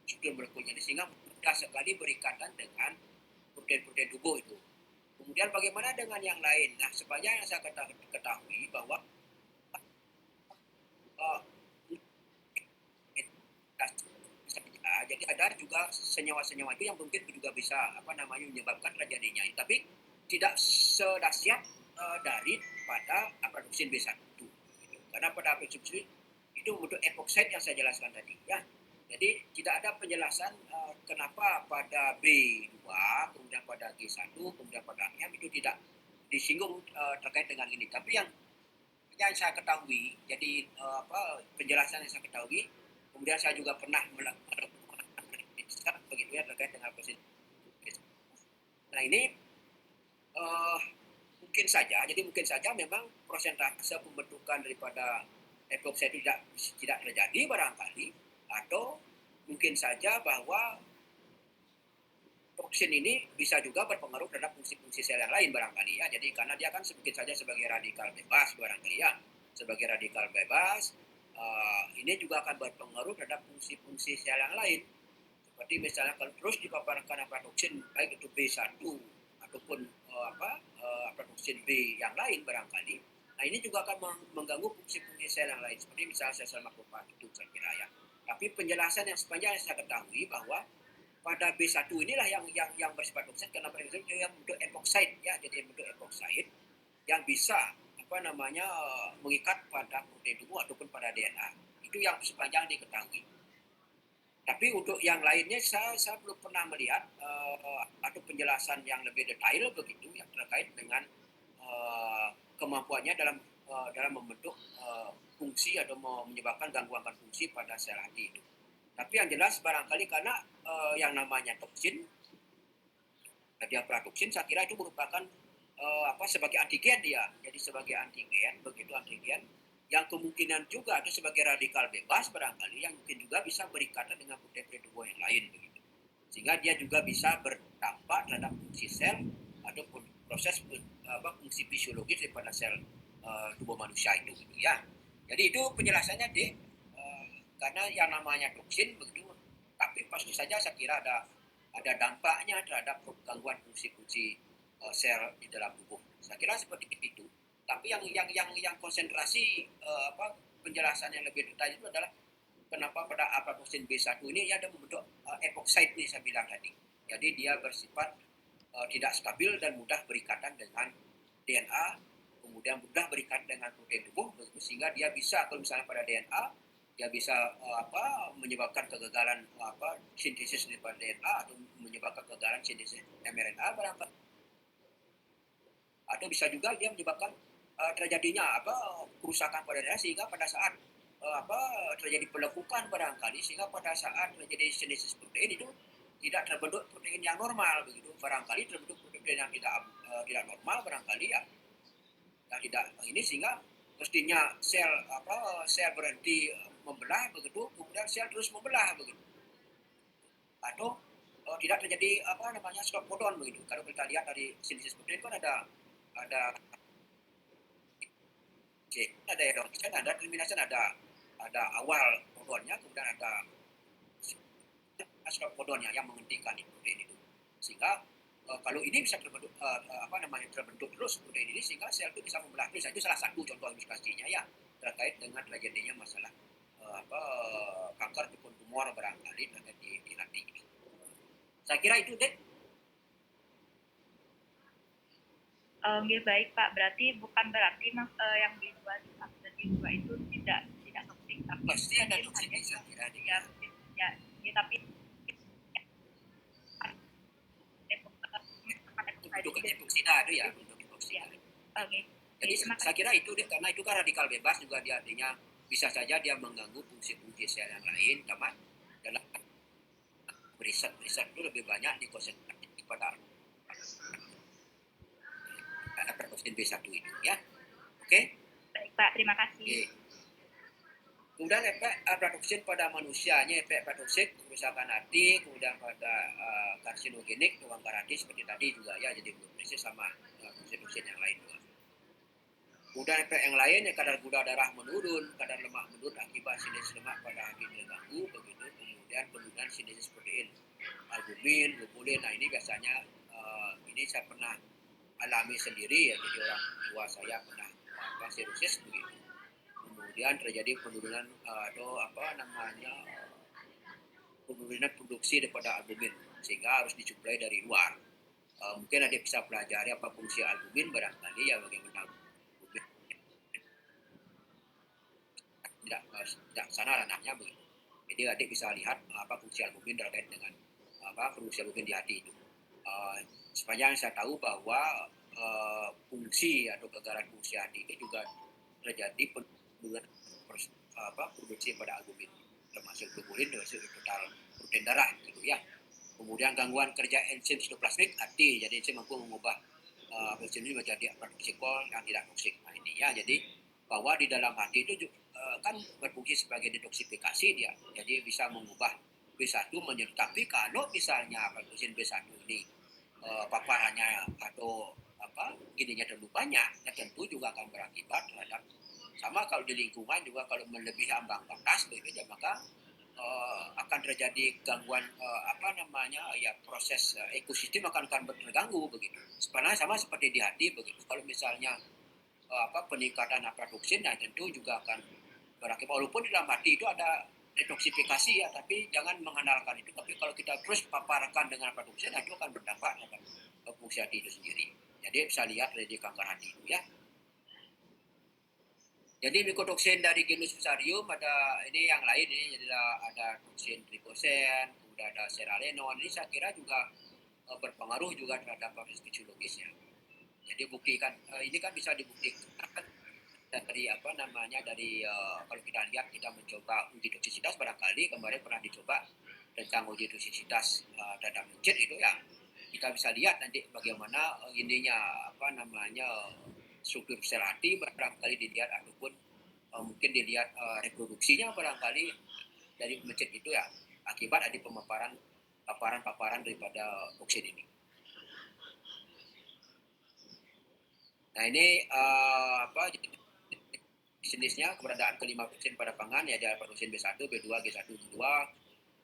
struktur molekulnya, sehingga mudah sekali berikatan dengan protein-protein tubuh itu. Kemudian bagaimana dengan yang lain? Nah, sepanjang yang saya ketahui bahwa jadi ada juga senyawa-senyawa itu yang mungkin juga bisa menyebabkan terjadinya, tapi tidak sedahsyat daripada aflatoksin B1 gitu. Karena pada aflatoksin Itu untuk epoxide yang saya jelaskan tadi ya. Jadi tidak ada penjelasan kenapa pada B2, kemudian pada G1, kemudian pada M itu tidak disinggung terkait dengan ini. Tapi yang saya ketahui, jadi penjelasan yang saya ketahui, kemudian saya juga pernah melakukan begitu ya terkait dengan proses. Nah ini mungkin saja memang prosentase pembentukan daripada epoxide itu tidak terjadi barangkali, atau mungkin saja bahwa toksin ini bisa juga berpengaruh terhadap fungsi-fungsi sel yang lain barangkali ya. Jadi karena dia kan mungkin saja sebagai radikal bebas barangkali ya, sebagai radikal bebas ini juga akan berpengaruh terhadap fungsi-fungsi sel yang lain. Seperti misalnya kalau terus dipaparkan aflatoksin baik itu B1 ataupun aflatoksin B yang lain barangkali, nah ini juga akan mengganggu fungsi-fungsi sel yang lain seperti misalnya sel makrofag itu saya kira ya. Tapi penjelasan yang sepanjang yang saya ketahui bahwa pada B1 inilah yang bersifat toksin karena yang bentuk epoxide ya, jadi bentuk epoxide yang bisa mengikat pada protein tubuh ataupun pada DNA. Itu yang sepanjang diketahui. Tapi untuk yang lainnya saya belum pernah melihat atau penjelasan yang lebih detail begitu yang terkait dengan kemampuannya dalam membentuk fungsi atau menyebabkan gangguan fungsi pada sel hati itu. Tapi yang jelas barangkali karena yang namanya toksin, dia aflatoksin, saya kira itu merupakan sebagai antigen dia. Jadi sebagai antigen, begitu antigen yang kemungkinan juga itu sebagai radikal bebas barangkali yang mungkin juga bisa berikatan dengan protein tubuh yang lain begitu. Sehingga dia juga bisa berdampak terhadap fungsi sel ataupun proses fungsi fisiologis daripada sel tubuh manusia itu gitu ya. Jadi itu penjelasannya deh. Karena yang namanya toksin begitu, tapi pasti saja saya kira ada dampaknya terhadap gangguan fungsi-fungsi sel di dalam tubuh. Saya kira seperti itu. Tapi yang konsentrasi penjelasan yang lebih detail itu adalah kenapa pada aflatoksin B1 ini ada membentuk epoxide nih saya bilang tadi. Jadi dia bersifat tidak stabil dan mudah berikatan dengan DNA, kemudian mudah berikatan dengan protein tubuh, sehingga dia bisa kalau misalnya pada DNA dia bisa menyebabkan kegagalan sintesis daripada DNA atau menyebabkan kegagalan sintesis mRNA barangkali, atau bisa juga dia menyebabkan terjadinya kerusakan pada DNA sehingga pada saat terjadi pelekukan barangkali, sehingga pada saat terjadi sintesis protein itu tidak terbentuk protein yang normal begitu, barangkali terbentuk protein yang tidak normal barangkali ya, yang tidak ini, sehingga mestinya sel berhenti membelah begitu, kemudian sel terus membelah begitu, atau tidak terjadi stop codon begitu. Kalau kita lihat dari sintesis protein kan ada heterogen, ada terminasi, ada awal codonnya, kemudian ada stop codonnya yang menghentikan protein itu, sehingga kalau ini bisa terbentuk terbentuk terus protein ini sehingga sel itu bisa membelah terus. Itu salah satu contoh ilustrasinya ya terkait dengan tragedinya masalah kanker ataupun tumor barangkali terjadi di hati. Saya kira itu deh. Baik Pak, berarti bukan berarti yang B2 dan B2 itu tidak toksik, tapi pasti ada toksiknya saya kira ya tapi untuk epoksida itu ya, untuk epoksida. Jadi saya kira itu deh, karena itu kan radikal bebas juga, dia artinya bisa saja dia mengganggu fungsi-fungsi sel yang lain. Karena dalam riset itu lebih banyak dikonsentrasi pada aflatoksin B1 itu ya. Oke? Baik Pak, terima kasih. Oke. Kemudian efek aflatoksin pada manusianya, efek aflatoksin kerusakan hati, kemudian pada karsinogenik, kanker hati seperti tadi juga ya, jadi berisi sama toksin yang lain juga. Kemudian efek yang lain ya, kadar gula darah menurun, kadar lemak menurun akibat sintesis lemak pada hati terganggu begitu. Kemudian penurunan sintesis protein albumin, globulin. Nah ini biasanya ini saya pernah alami sendiri ya, jadi orang tua saya pernah sirosis begitu. Kemudian terjadi penurunan penurunan produksi daripada albumin sehingga harus disuplai dari luar. Mungkin ada bisa pelajari apa fungsi albumin barangkali ya, bagaimana albumin tidak sana ranahnya begitu. Jadi adik bisa lihat apa fungsi albumin terkait dengan fungsi albumin di hati itu. Sepanjang saya tahu bahwa fungsi atau kegagalan fungsi hati itu juga terjadi penurunan produksi pada albumin, termasuk globulin, termasuk total protein darah gitu ya. Kemudian gangguan kerja enzim sitoplasmik hati, jadi enzim mampu mengubah enzim ini menjadi toksikol yang tidak toksik. Nah ini ya, jadi bahwa di dalam hati itu kan berfungsi sebagai detoksifikasi dia, jadi bisa mengubah B1 menjadi, tapi kalau misalnya produksi B1 ini paparannya atau gininya terlalu banyak, ya tentu juga akan berakibat terhadap, sama kalau di lingkungan juga kalau melebihi ambang batas begitu ya, maka akan terjadi gangguan proses ekosistem akan terganggu begitu. Sebenarnya sama seperti di hati begitu. Kalau misalnya peningkatan aflatoksin, nah tentu juga akan berakibat, walaupun di dalam hati itu ada detoksifikasi ya, tapi jangan mengandalkan itu. Tapi kalau kita terus paparkan dengan aflatoksin, nah itu akan berdampak pada fungsi hati itu sendiri. Jadi bisa lihat dari kanker hati itu ya. Jadi mikotoksin dari genus Fusarium ada ini yang lain ini, jadi ada toksin trikosen, kemudian ada seralenon. Ini saya kira juga berpengaruh juga terhadap proses fisiologisnya. Jadi buktikan ini kan bisa dibuktikan dari kalau kita lihat, kita mencoba uji toksisitas, barangkali kemarin pernah dicoba tentang uji toksisitas terhadap mencit itu ya. Kita bisa lihat nanti bagaimana struktur sel hati barangkali dilihat, ataupun mungkin dilihat reproduksinya barangkali dari mencit itu ya, akibat ada paparan daripada toksin ini. Nah ini jenisnya, keberadaan kelima toksin pada pangan ya, ada toksin B1, B2, G1, G2.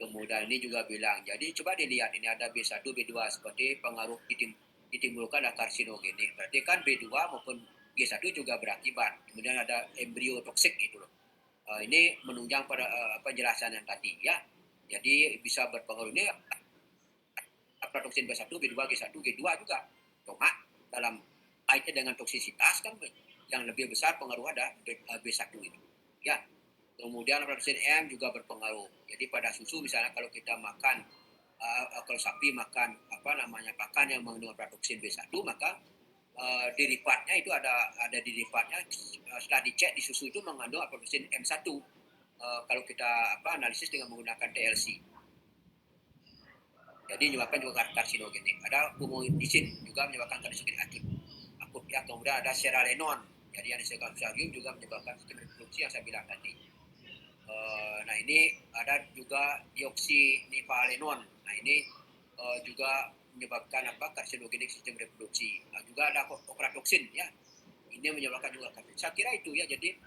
Kemudian ini juga bilang, jadi coba dilihat ini ada B1, B2 seperti pengaruh ditimbulkan karsinogenik. Berarti kan B2 maupun G1 juga berakibat. Kemudian ada embrio toksik itu loh. Ini menunjang pada penjelasan yang tadi ya. Jadi bisa berpengaruh ini aflatoksin B1, B2, G1, G2 juga. Cuma dalam kaitan dengan toksisitas kan yang lebih besar pengaruh ada B1 itu. Ya. Kemudian aflatoksin M juga berpengaruh. Jadi pada susu misalnya kalau kita makan kalau sapi makan pakan yang mengandung aflatoksin B1, maka deripatnya itu ada deripatnya setelah dicek di susu itu mengandung aflatoksin M1. Kalau kita analisis dengan menggunakan TLC. Jadi menyebabkan juga karsinogenik. Ada pumonisin juga menyebabkan karsinogenik akut ya. Kemudian ada seralenon. Jadi yang disebutkan Fusarium juga menyebabkan sistem reproduksi yang saya bilang tadi. Nah ini ada juga dioksinivalenol. Nah ini juga menyebabkan karsinogenik sistem reproduksi. Nah, juga ada okratoksin ya. Ini menyebabkan juga kanker. Saya kira itu ya. Jadi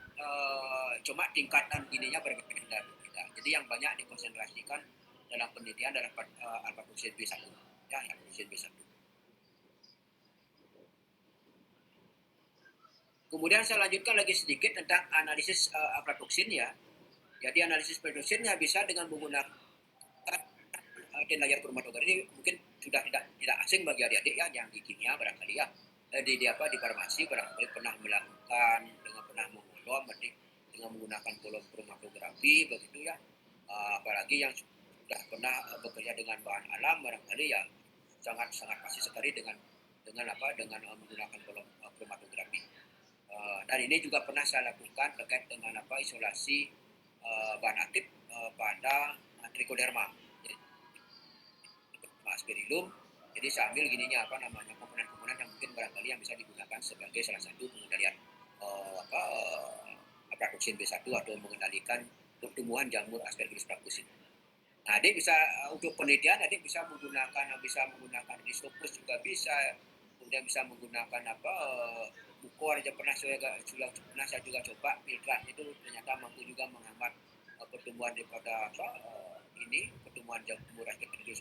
cuma tingkatan ininya berbeda. Jadi yang banyak dikonsentrasikan dalam penelitian adalah aflatoksin B1 ya, aflatoksin B1. Kemudian saya lanjutkan lagi sedikit tentang analisis aflatoksin ya. Jadi analisis aflatoksinnya bisa dengan menggunakan tin layar kromatografi. Ini mungkin sudah tidak asing bagi adik-adik ya yang di kimia barangkali ya. Di farmasi barangkali pernah melakukan pernah mengolom dengan menggunakan kolom kromatografi begitu ya. Apalagi yang sudah pernah bekerja dengan bahan alam barangkali ya sangat pasti sekali dengan menggunakan kolom kromatografi. Dan ini juga pernah saya lakukan terkait dengan isolasi bahan aktif pada trichoderma, aspergillum. Jadi saya ambil komponen-komponen yang mungkin barangkali yang bisa digunakan sebagai salah satu pengendalian aflatoksin B1 atau mengendalikan pertumbuhan jamur Aspergillus flavus. Nah, adik bisa untuk penelitian adik bisa menggunakan Rhizopus juga bisa, kemudian bisa menggunakan Bucor aja pernah saya juga coba filtrat itu ternyata mampu juga menghambat pertumbuhan daripada pertumbuhan jamur Aspergillus.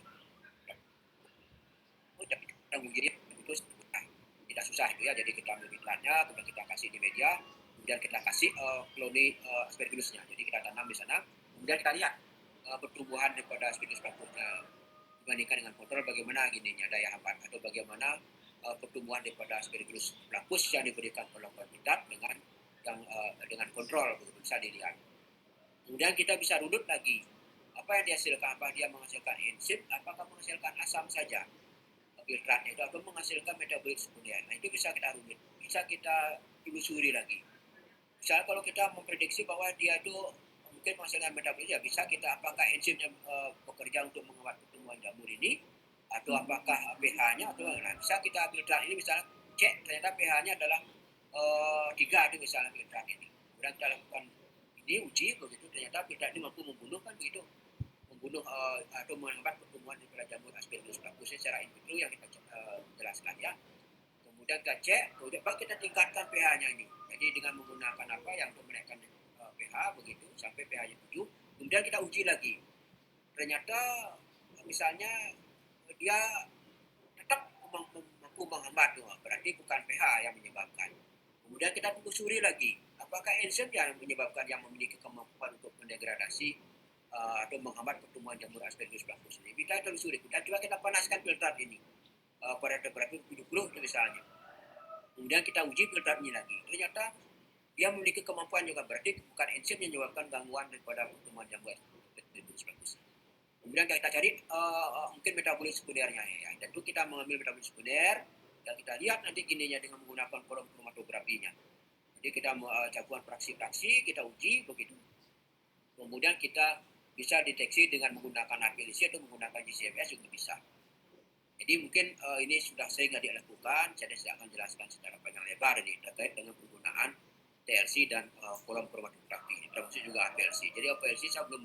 Itu tidak susah itu ya. Jadi kita ambil filtratnya, kemudian kita kasih di media, kemudian kita kasih kloni Aspergillusnya. Jadi kita tanam di sana, kemudian kita lihat pertumbuhan daripada Aspergillus flavusnya dibandingkan dengan kontrol bagaimana daya hambat atau bagaimana pertumbuhan daripada Aspergillus flavus yang diberikan oleh pemerintah dengan kontrol, begitu bisa dilihat. Kemudian kita bisa runut lagi apa yang dihasilkan, apa dia menghasilkan enzim, apakah menghasilkan asam saja filtratnya itu atau menghasilkan metabolit sekunder. Nah itu bisa kita runut, bisa kita telusuri lagi. Misalnya kalau kita memprediksi bahwa dia itu mungkin menghasilkan metabolit, ya bisa kita apakah enzim yang bekerja untuk menghambat pertumbuhan jamur ini atau apakah pH-nya atau nah, bisa kita filtrat ini misalnya cek ternyata pH-nya adalah 3 itu misalnya filtrat ini. Kemudian kita lakukan ini uji begitu ternyata filtrat ini mampu membunuh kan begitu, membunuh atau menghambat pertumbuhan daripada jamur Aspergillus flavus secara in vitro yang kita jelaskan ya. Kemudian kita cek, kemudian kita tingkatkan pH-nya ini. Jadi dengan menggunakan apa yang untuk menaikkan pH begitu sampai pH-nya 7. Kemudian kita uji lagi. Ternyata misalnya dia tetap mampu menghambat, berarti bukan pH yang menyebabkan. Kemudian kita telusuri lagi, apakah enzim yang menyebabkan yang memiliki kemampuan untuk mendegradasi atau menghambat pertumbuhan jamur Aspergillus flavus ini. Kita telusuri, kita panaskan filtrat ini pada temperatur 70 misalnya. Kemudian kita uji filtratnya lagi. Ternyata dia memiliki kemampuan juga, berarti bukan enzim yang menyebabkan gangguan daripada pertumbuhan jamur Aspergillus flavus. Kemudian kita cari mungkin metabolit sekundernya ya. Tentu kita mengambil metabolit sekunder dan kita lihat nanti ininya dengan menggunakan kolom kromatografinya. Jadi kita cakupan fraksi-fraksi, kita uji begitu. Kemudian kita bisa deteksi dengan menggunakan APLC atau menggunakan GCMS juga bisa. Jadi mungkin ini sudah sering dilakukan, saya tidak akan jelaskan secara panjang lebar ini terkait dengan penggunaan TLC dan kolom kromatografi, termasuk juga APLC. Jadi APLC saya belum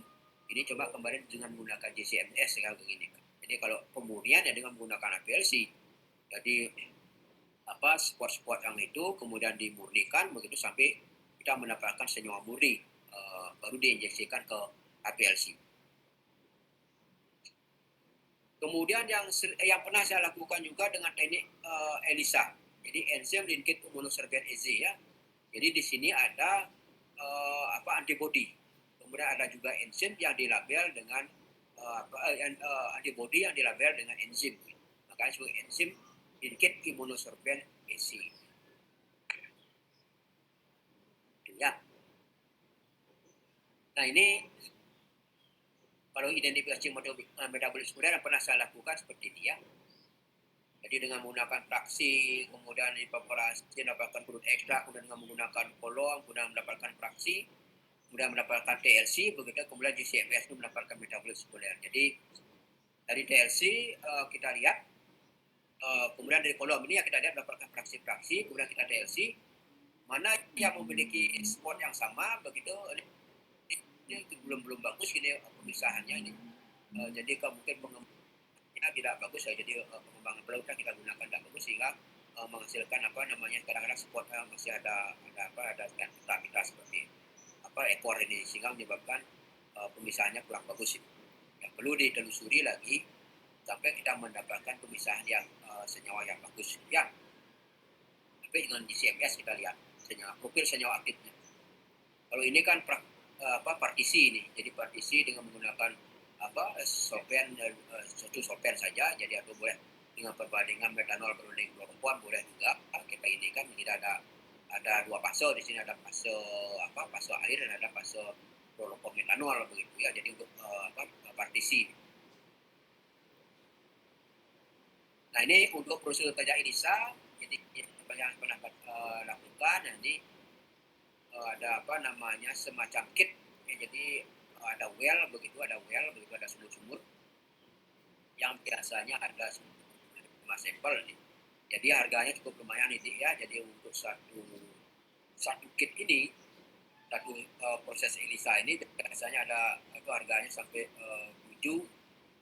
ini coba kemarin dengan menggunakan GCMS sekarang begini. Jadi kalau pemurnian ya dengan menggunakan APLC. Jadi apa sport yang itu kemudian dimurnikan begitu sampai kita mendapatkan senyawa murni baru diinjeksikan ke APLC. Kemudian yang pernah saya lakukan juga dengan teknik ELISA. Jadi enzim linked immunosorbent assay ya. Jadi di sini ada antibody. Kemudian ada juga enzim yang dilabel dengan antibody yang dilabel dengan enzim. Makanya disebut enzim linked immunosorbent assay. Ya. Nah ini kalau identifikasi metabolit sekunder yang pernah saya lakukan seperti ini ya. Jadi dengan menggunakan fraksi, kemudian evaporasi, mendapatkan crude ekstrak, kemudian dengan menggunakan kolom, kemudian mendapatkan fraksi, kemudian mendapatkan TLC, begitu kemudian GCMS itu mendapatkan metabolit sekunder. Jadi dari TLC kita lihat, kemudian dari kolom ini kita lihat mendapatkan fraksi-fraksi, kemudian kita TLC, mana yang memiliki spot yang sama, begitu ini belum bagus ini pemisahannya ini. Jadi mungkin pengembangannya tidak bagus ya, jadi pengembangan pelukan kita gunakan tidak bagus sehingga menghasilkan kadang-kadang spot masih ada kita seperti ekor ini sehingga menyebabkan pemisahannya kurang bagus ini. Yang perlu ditelusuri lagi sampai kita mendapatkan pemisahan yang senyawa yang bagus ya. Tapi dengan GCMS kita lihat profil senyawa aktifnya. Kalau ini kan partisi ini, jadi partisi dengan menggunakan solvent satu solvent saja, jadi atau boleh dengan perbandingan metanol berbanding kloroform boleh juga. Kita ini kan tidak ada dua fase di sini, ada fase air dan ada fase kloroform metanol begitu ya. Jadi untuk partisi. Nah ini untuk prosedur kerja ELISA, jadi yang pernah lakukan. Nah, ini ada semacam kit ya, jadi ada well begitu ada sumur-sumur yang biasanya ada 5 sampel nih. Jadi harganya cukup lumayan ini ya. Jadi untuk satu kit ini, satu proses ELISA ini biasanya ada itu harganya sampai 7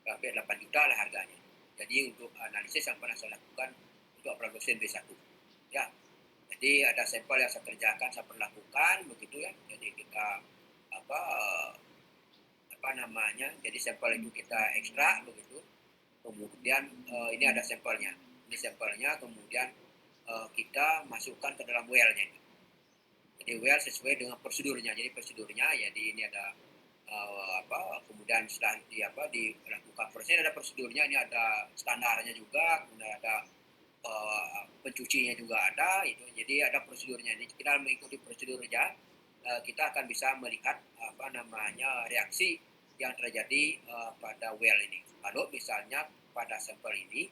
sampai 8 juta lah harganya. Jadi untuk analisis yang pernah saya lakukan untuk aflatoxin B1 ya. Jadi ada sampel yang saya kerjakan, saya pernah lakukan begitu ya. Jadi kita jadi sampel itu kita ekstrak begitu. Kemudian ini ada sampelnya. Ini sampelnya kemudian kita masukkan ke dalam well-nya ini. Jadi well sesuai dengan prosedurnya. Jadi ini ada kemudian setelah dilakukan prosesnya ada prosedurnya, ini ada standarnya juga, kemudian ada pencucinya juga ada itu. Jadi ada prosedurnya, ini kita mengikuti prosedurnya kita akan bisa melihat reaksi yang terjadi pada well ini. Kalau misalnya pada sampel ini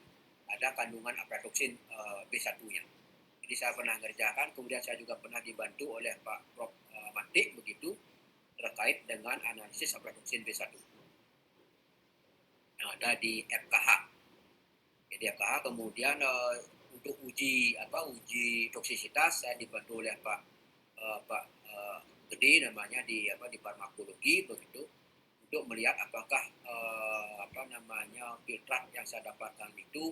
ada kandungan aflatoksin B1-nya. Jadi saya pernah mengerjakan, kemudian saya juga pernah dibantu oleh Pak Prof. Mantik begitu terkait dengan analisis aflatoksin B1 yang ada di FKH. Jadi FKH kemudian untuk uji toksisitas saya dibantu oleh Pak Gede namanya di farmakologi begitu, untuk melihat apakah filtrat yang saya dapatkan itu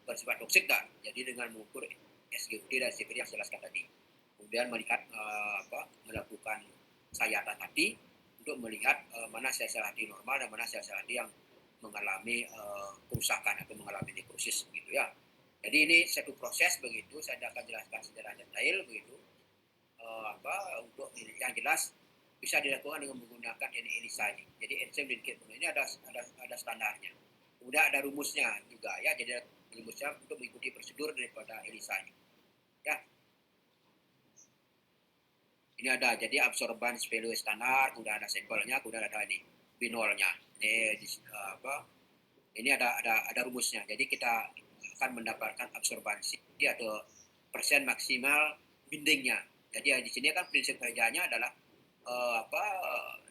bersifat toksik tak. Jadi dengan mengukur SGOD dan CVD yang saya jelaskan tadi. Kemudian melihat melakukan sayatan hati untuk melihat mana sel-sel hati normal dan mana sel-sel hati yang mengalami kerusakan atau mengalami nekrosis begitu ya. Jadi ini satu proses begitu, saya akan jelaskan secara detail begitu. Untuk yang jelas bisa dilakukan dengan menggunakan ELISA ini. Jadi enzim linkage ini ada standarnya. Kemudian ada rumusnya juga ya. Jadi rumusnya untuk mengikuti prosedur daripada ELISA ini. Ya. Ini ada jadi absorban value standar, kemudian ada sampelnya, kemudian ada ini binolnya. Ini ada rumusnya. Jadi kita akan mendapatkan absorbansi atau persen maksimal bindingnya. Jadi di sini kan prinsip kerjanya adalah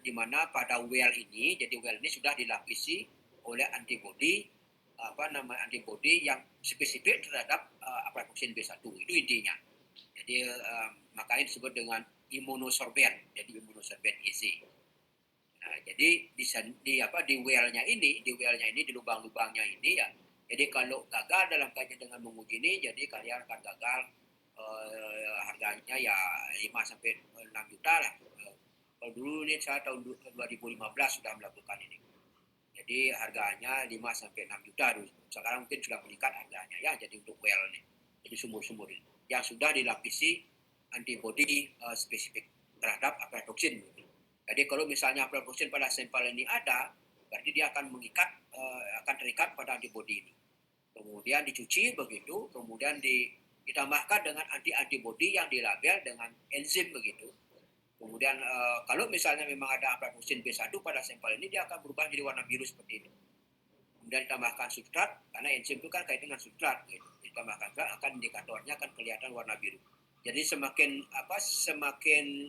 di mana pada well ini, jadi well ini sudah dilapisi oleh antibodi antibodi yang spesifik terhadap aflatoksin B1. Itu intinya. Jadi makanya disebut dengan imunosorben. Jadi imunosorben EC. Nah, jadi di well-nya ini, di lubang-lubangnya ini ya. Jadi kalau gagal dalam kaitan dengan menguji ini, jadi kalian akan gagal harganya ya 5 sampai 6 juta lah. Kalau dulu ini saya tahun 2015 sudah melakukan ini. Jadi harganya 5 sampai 6 juta dulu. Sekarang mungkin sudah meningkat harganya ya, jadi untuk well ini. Jadi sumur-sumur ini yang sudah dilapisi antibodi spesifik terhadap aflatoksin. Jadi kalau misalnya aflatoksin pada sampel ini ada, berarti dia akan akan terikat pada antibodi ini. Kemudian dicuci begitu, kemudian ditambahkan dengan antibodi yang dilabel dengan enzim begitu. Kemudian kalau misalnya memang ada aflatoksin B1 pada sampel ini, dia akan berubah jadi warna biru seperti ini. Kemudian ditambahkan substrat, karena enzim itu kan kaitan dengan substrat gitu. Ditambahkan akan indikatornya akan kelihatan warna biru. Jadi semakin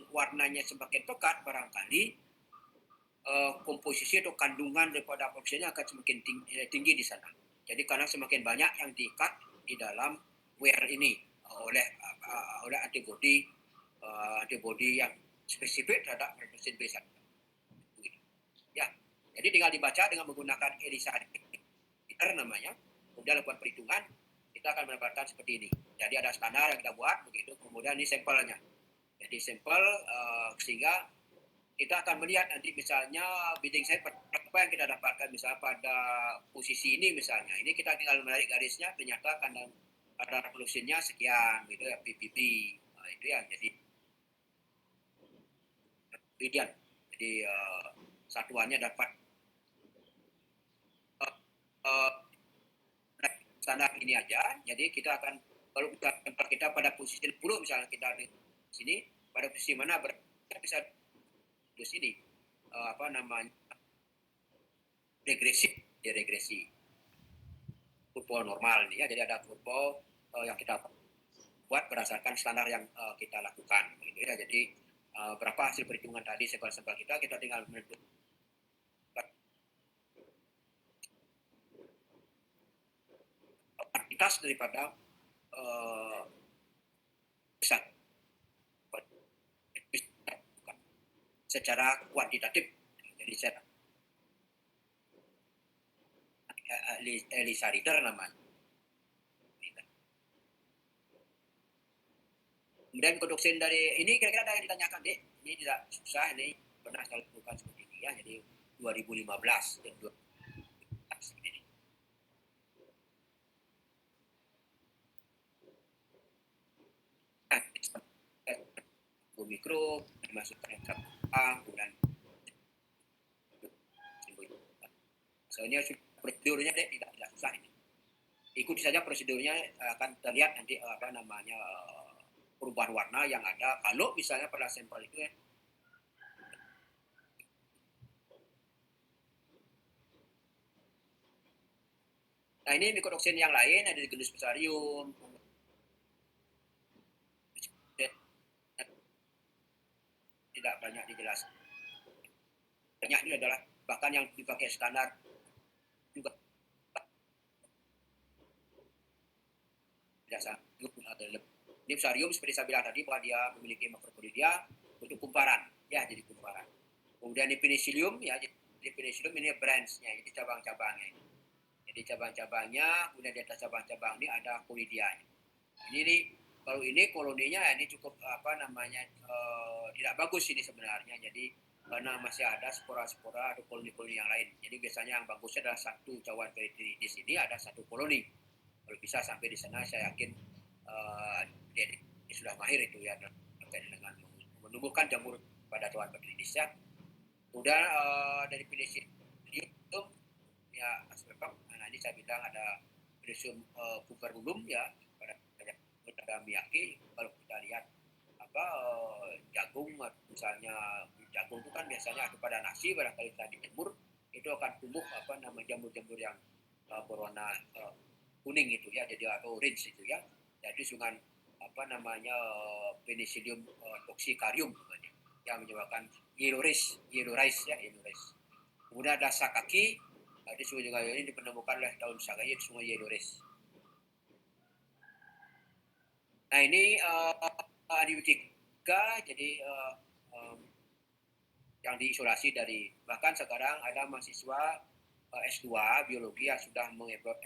warnanya semakin pekat, barangkali komposisi atau kandungan daripada aflatoksinnya akan semakin tinggi di sana. Jadi karena semakin banyak yang diikat di dalam well ini oleh antibodi yang spesifik terhadap aflatoksin B1. Ya, jadi tinggal dibaca dengan menggunakan ELISA namanya, kemudian lakukan perhitungan, kita akan mendapatkan seperti ini. Jadi ada standar yang kita buat begitu, kemudian ini sampelnya. Jadi sampel sehingga kita akan melihat nanti misalnya bidding site apa yang kita dapatkan misalnya pada posisi ini misalnya. Ini kita tinggal menarik garisnya, ternyata kadar aflatoksinnya sekian gitu ya, ppb. Nah, itu ya, jadi kemudian jadi satuannya dapat standar ini aja. Jadi kita akan, kalau kita pada posisi 10 misalnya, kita di sini pada posisi mana bisa di sini regresi kurva normal ini ya. Jadi ada kurva yang kita buat berdasarkan standar yang kita lakukan gitu ya. Jadi berapa hasil perhitungan tadi sampel-sampel kita tinggal menentukan kuantitas daripada besar secara kuantitatif. Jadi saya ELISA reader namanya. Kemudian kodoksin dari ini kira-kira ada yang ditanyakan deh. Ini tidak susah, ini pernah saya lakukan seperti ini ya. Jadi 2015 dan 2015 ini. Mikro dimasukkan yang kemudian soalnya prosedurnya deh tidak susah ini. Ikuti saja prosedurnya, akan terlihat nanti perubahan warna yang ada. Kalau misalnya pada sampel itu Nah ini mikotoksin yang lain ada di genus Fusarium, tidak banyak dijelaskan. Banyak ini adalah bahkan yang dipakai standar juga tidak sama. Ini Fusarium seperti saya bilang tadi bahwa dia memiliki makrokoridia untuk kumparan, ya jadi kumparan. Kemudian di Penicillium, ya di Penicillium ini branch-nya, jadi cabang-cabangnya. Jadi cabang-cabangnya, kemudian di atas cabang-cabang ini ada koridianya. Ini kalau ini koloninya ini cukup tidak bagus ini sebenarnya. Jadi karena masih ada spora-spora atau koloni-koloni yang lain. Jadi biasanya yang bagusnya adalah satu cawan di sini ada satu koloni. Kalau bisa sampai di sana saya yakin dia sudah mahir itu ya terkait dengan menumbuhkan jamur pada cawan Bacteroides ya. Kemudian dari Penicillium itu ya aspepam. Nah ini saya bilang ada Penicillium puberbulum ya pada miyaki. Kalau kita lihat jagung misalnya jagung itu kan biasanya ada pada nasi barangkali tadi dijemur itu akan tumbuh jamur-jamur yang berwarna kuning itu ya jadi atau orange itu ya jadi dengan Penicillium toxicarium yang menyebabkan yellow rice ya yellow rice. Kemudian ada sakaki di Sungai Gayo ini dipenemukan oleh daun sakaki di Sungai Yellow rice. Nah ini antibiotika jadi yang diisolasi dari bahkan sekarang ada mahasiswa S2 biologi yang sudah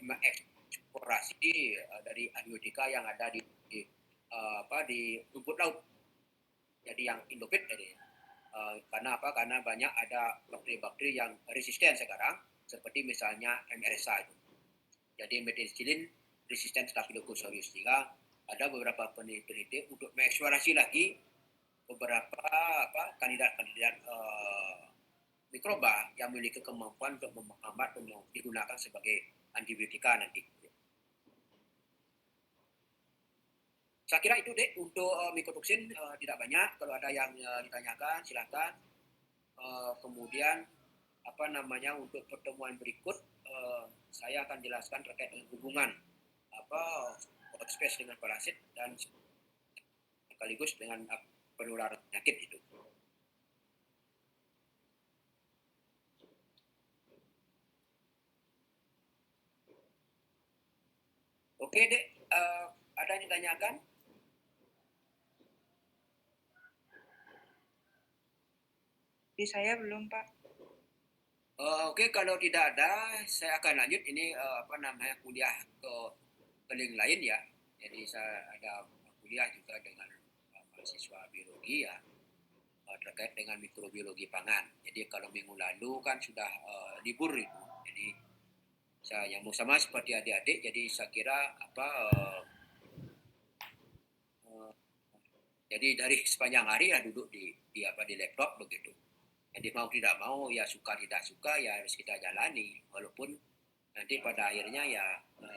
mengeksplorasi dari antibiotika yang ada di rumput laut. Jadi yang indofit jadi karena apa? Karena banyak ada bakteri-bakteri yang resisten sekarang seperti misalnya MRSA itu. Jadi methicillin resisten Staphylococcus aureus sehingga ada beberapa peneliti untuk mengeksplorasi lagi beberapa kandidat-kandidat mikroba yang memiliki kemampuan untuk menghambat dan digunakan sebagai antibiotika nanti. Saya kira itu deh untuk mikotoksin tidak banyak. Kalau ada yang ditanyakan silakan. Kemudian untuk pertemuan berikut saya akan jelaskan terkait dengan hubungan spesies dengan parasit dan sekaligus dengan penularan penyakit itu. Oke dek, ada yang ditanyakan? Di saya belum Pak. Oke, kalau tidak ada, saya akan lanjut ini kuliah ke link lain ya. Jadi saya ada kuliah juga dengan mahasiswa biologi ya terkait dengan mikrobiologi pangan. Jadi kalau minggu lalu kan sudah libur itu, jadi saya yang mau sama seperti adik-adik. Jadi saya kira jadi dari sepanjang hari ya duduk di laptop begitu. Jadi mau tidak mau ya suka tidak suka ya harus kita jalani walaupun nanti pada akhirnya ya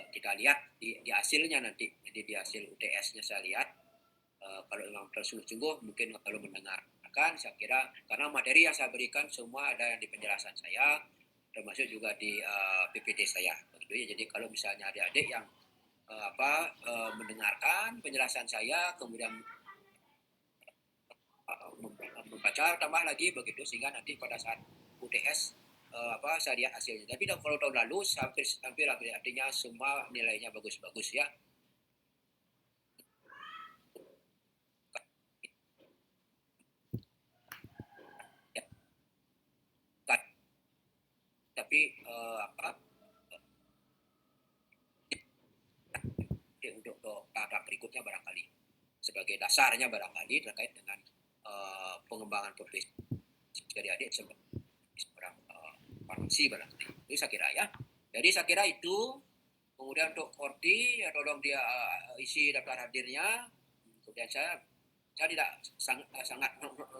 kita lihat di hasilnya nanti. Jadi di hasil UTS-nya saya lihat kalau memang tersungguh-sungguh mungkin kalau mendengarkan saya kira karena materi yang saya berikan semua ada yang di penjelasan saya termasuk juga di PPT saya begitu ya. Jadi kalau misalnya adik-adik yang mendengarkan penjelasan saya kemudian membaca tambah lagi begitu sehingga nanti pada saat UTS saya lihat hasilnya. Tapi kalau tahun lalu hampir artinya semua nilainya bagus-bagus ya. Tapi untuk tahap berikutnya barangkali sebagai dasarnya barangkali terkait dengan pengembangan profesi adik-adik seorang farmasi barangkali itu saya kira ya. Jadi saya kira itu. Kemudian untuk Korti tolong dia isi daftar hadirnya. Kemudian saya tidak sangat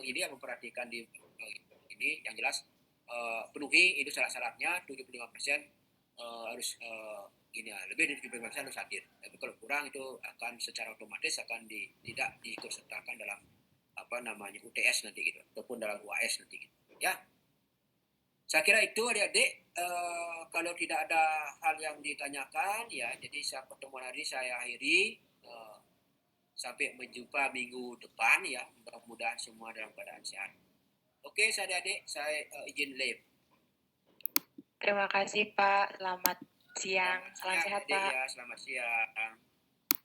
ini memperhatikan di ini yang jelas penuhi itu syarat-syaratnya 75% harus ini lebih dari 75% harus hadir. Tapi kalau kurang itu akan secara otomatis akan tidak diikutsertakan dalam UTS nanti gitu ataupun dalam UAS nanti gitu. Ya. Saya kira itu adik-adik. Kalau tidak ada hal yang ditanyakan, ya, jadi pertemuan hari saya akhiri. Sampai berjumpa minggu depan, ya. Mudah-mudahan semua dalam keadaan sehat. Oke, adik-adik, saya izin live. Terima kasih Pak. Selamat siang. Salam sehat adik, Pak. ya. Selamat siang.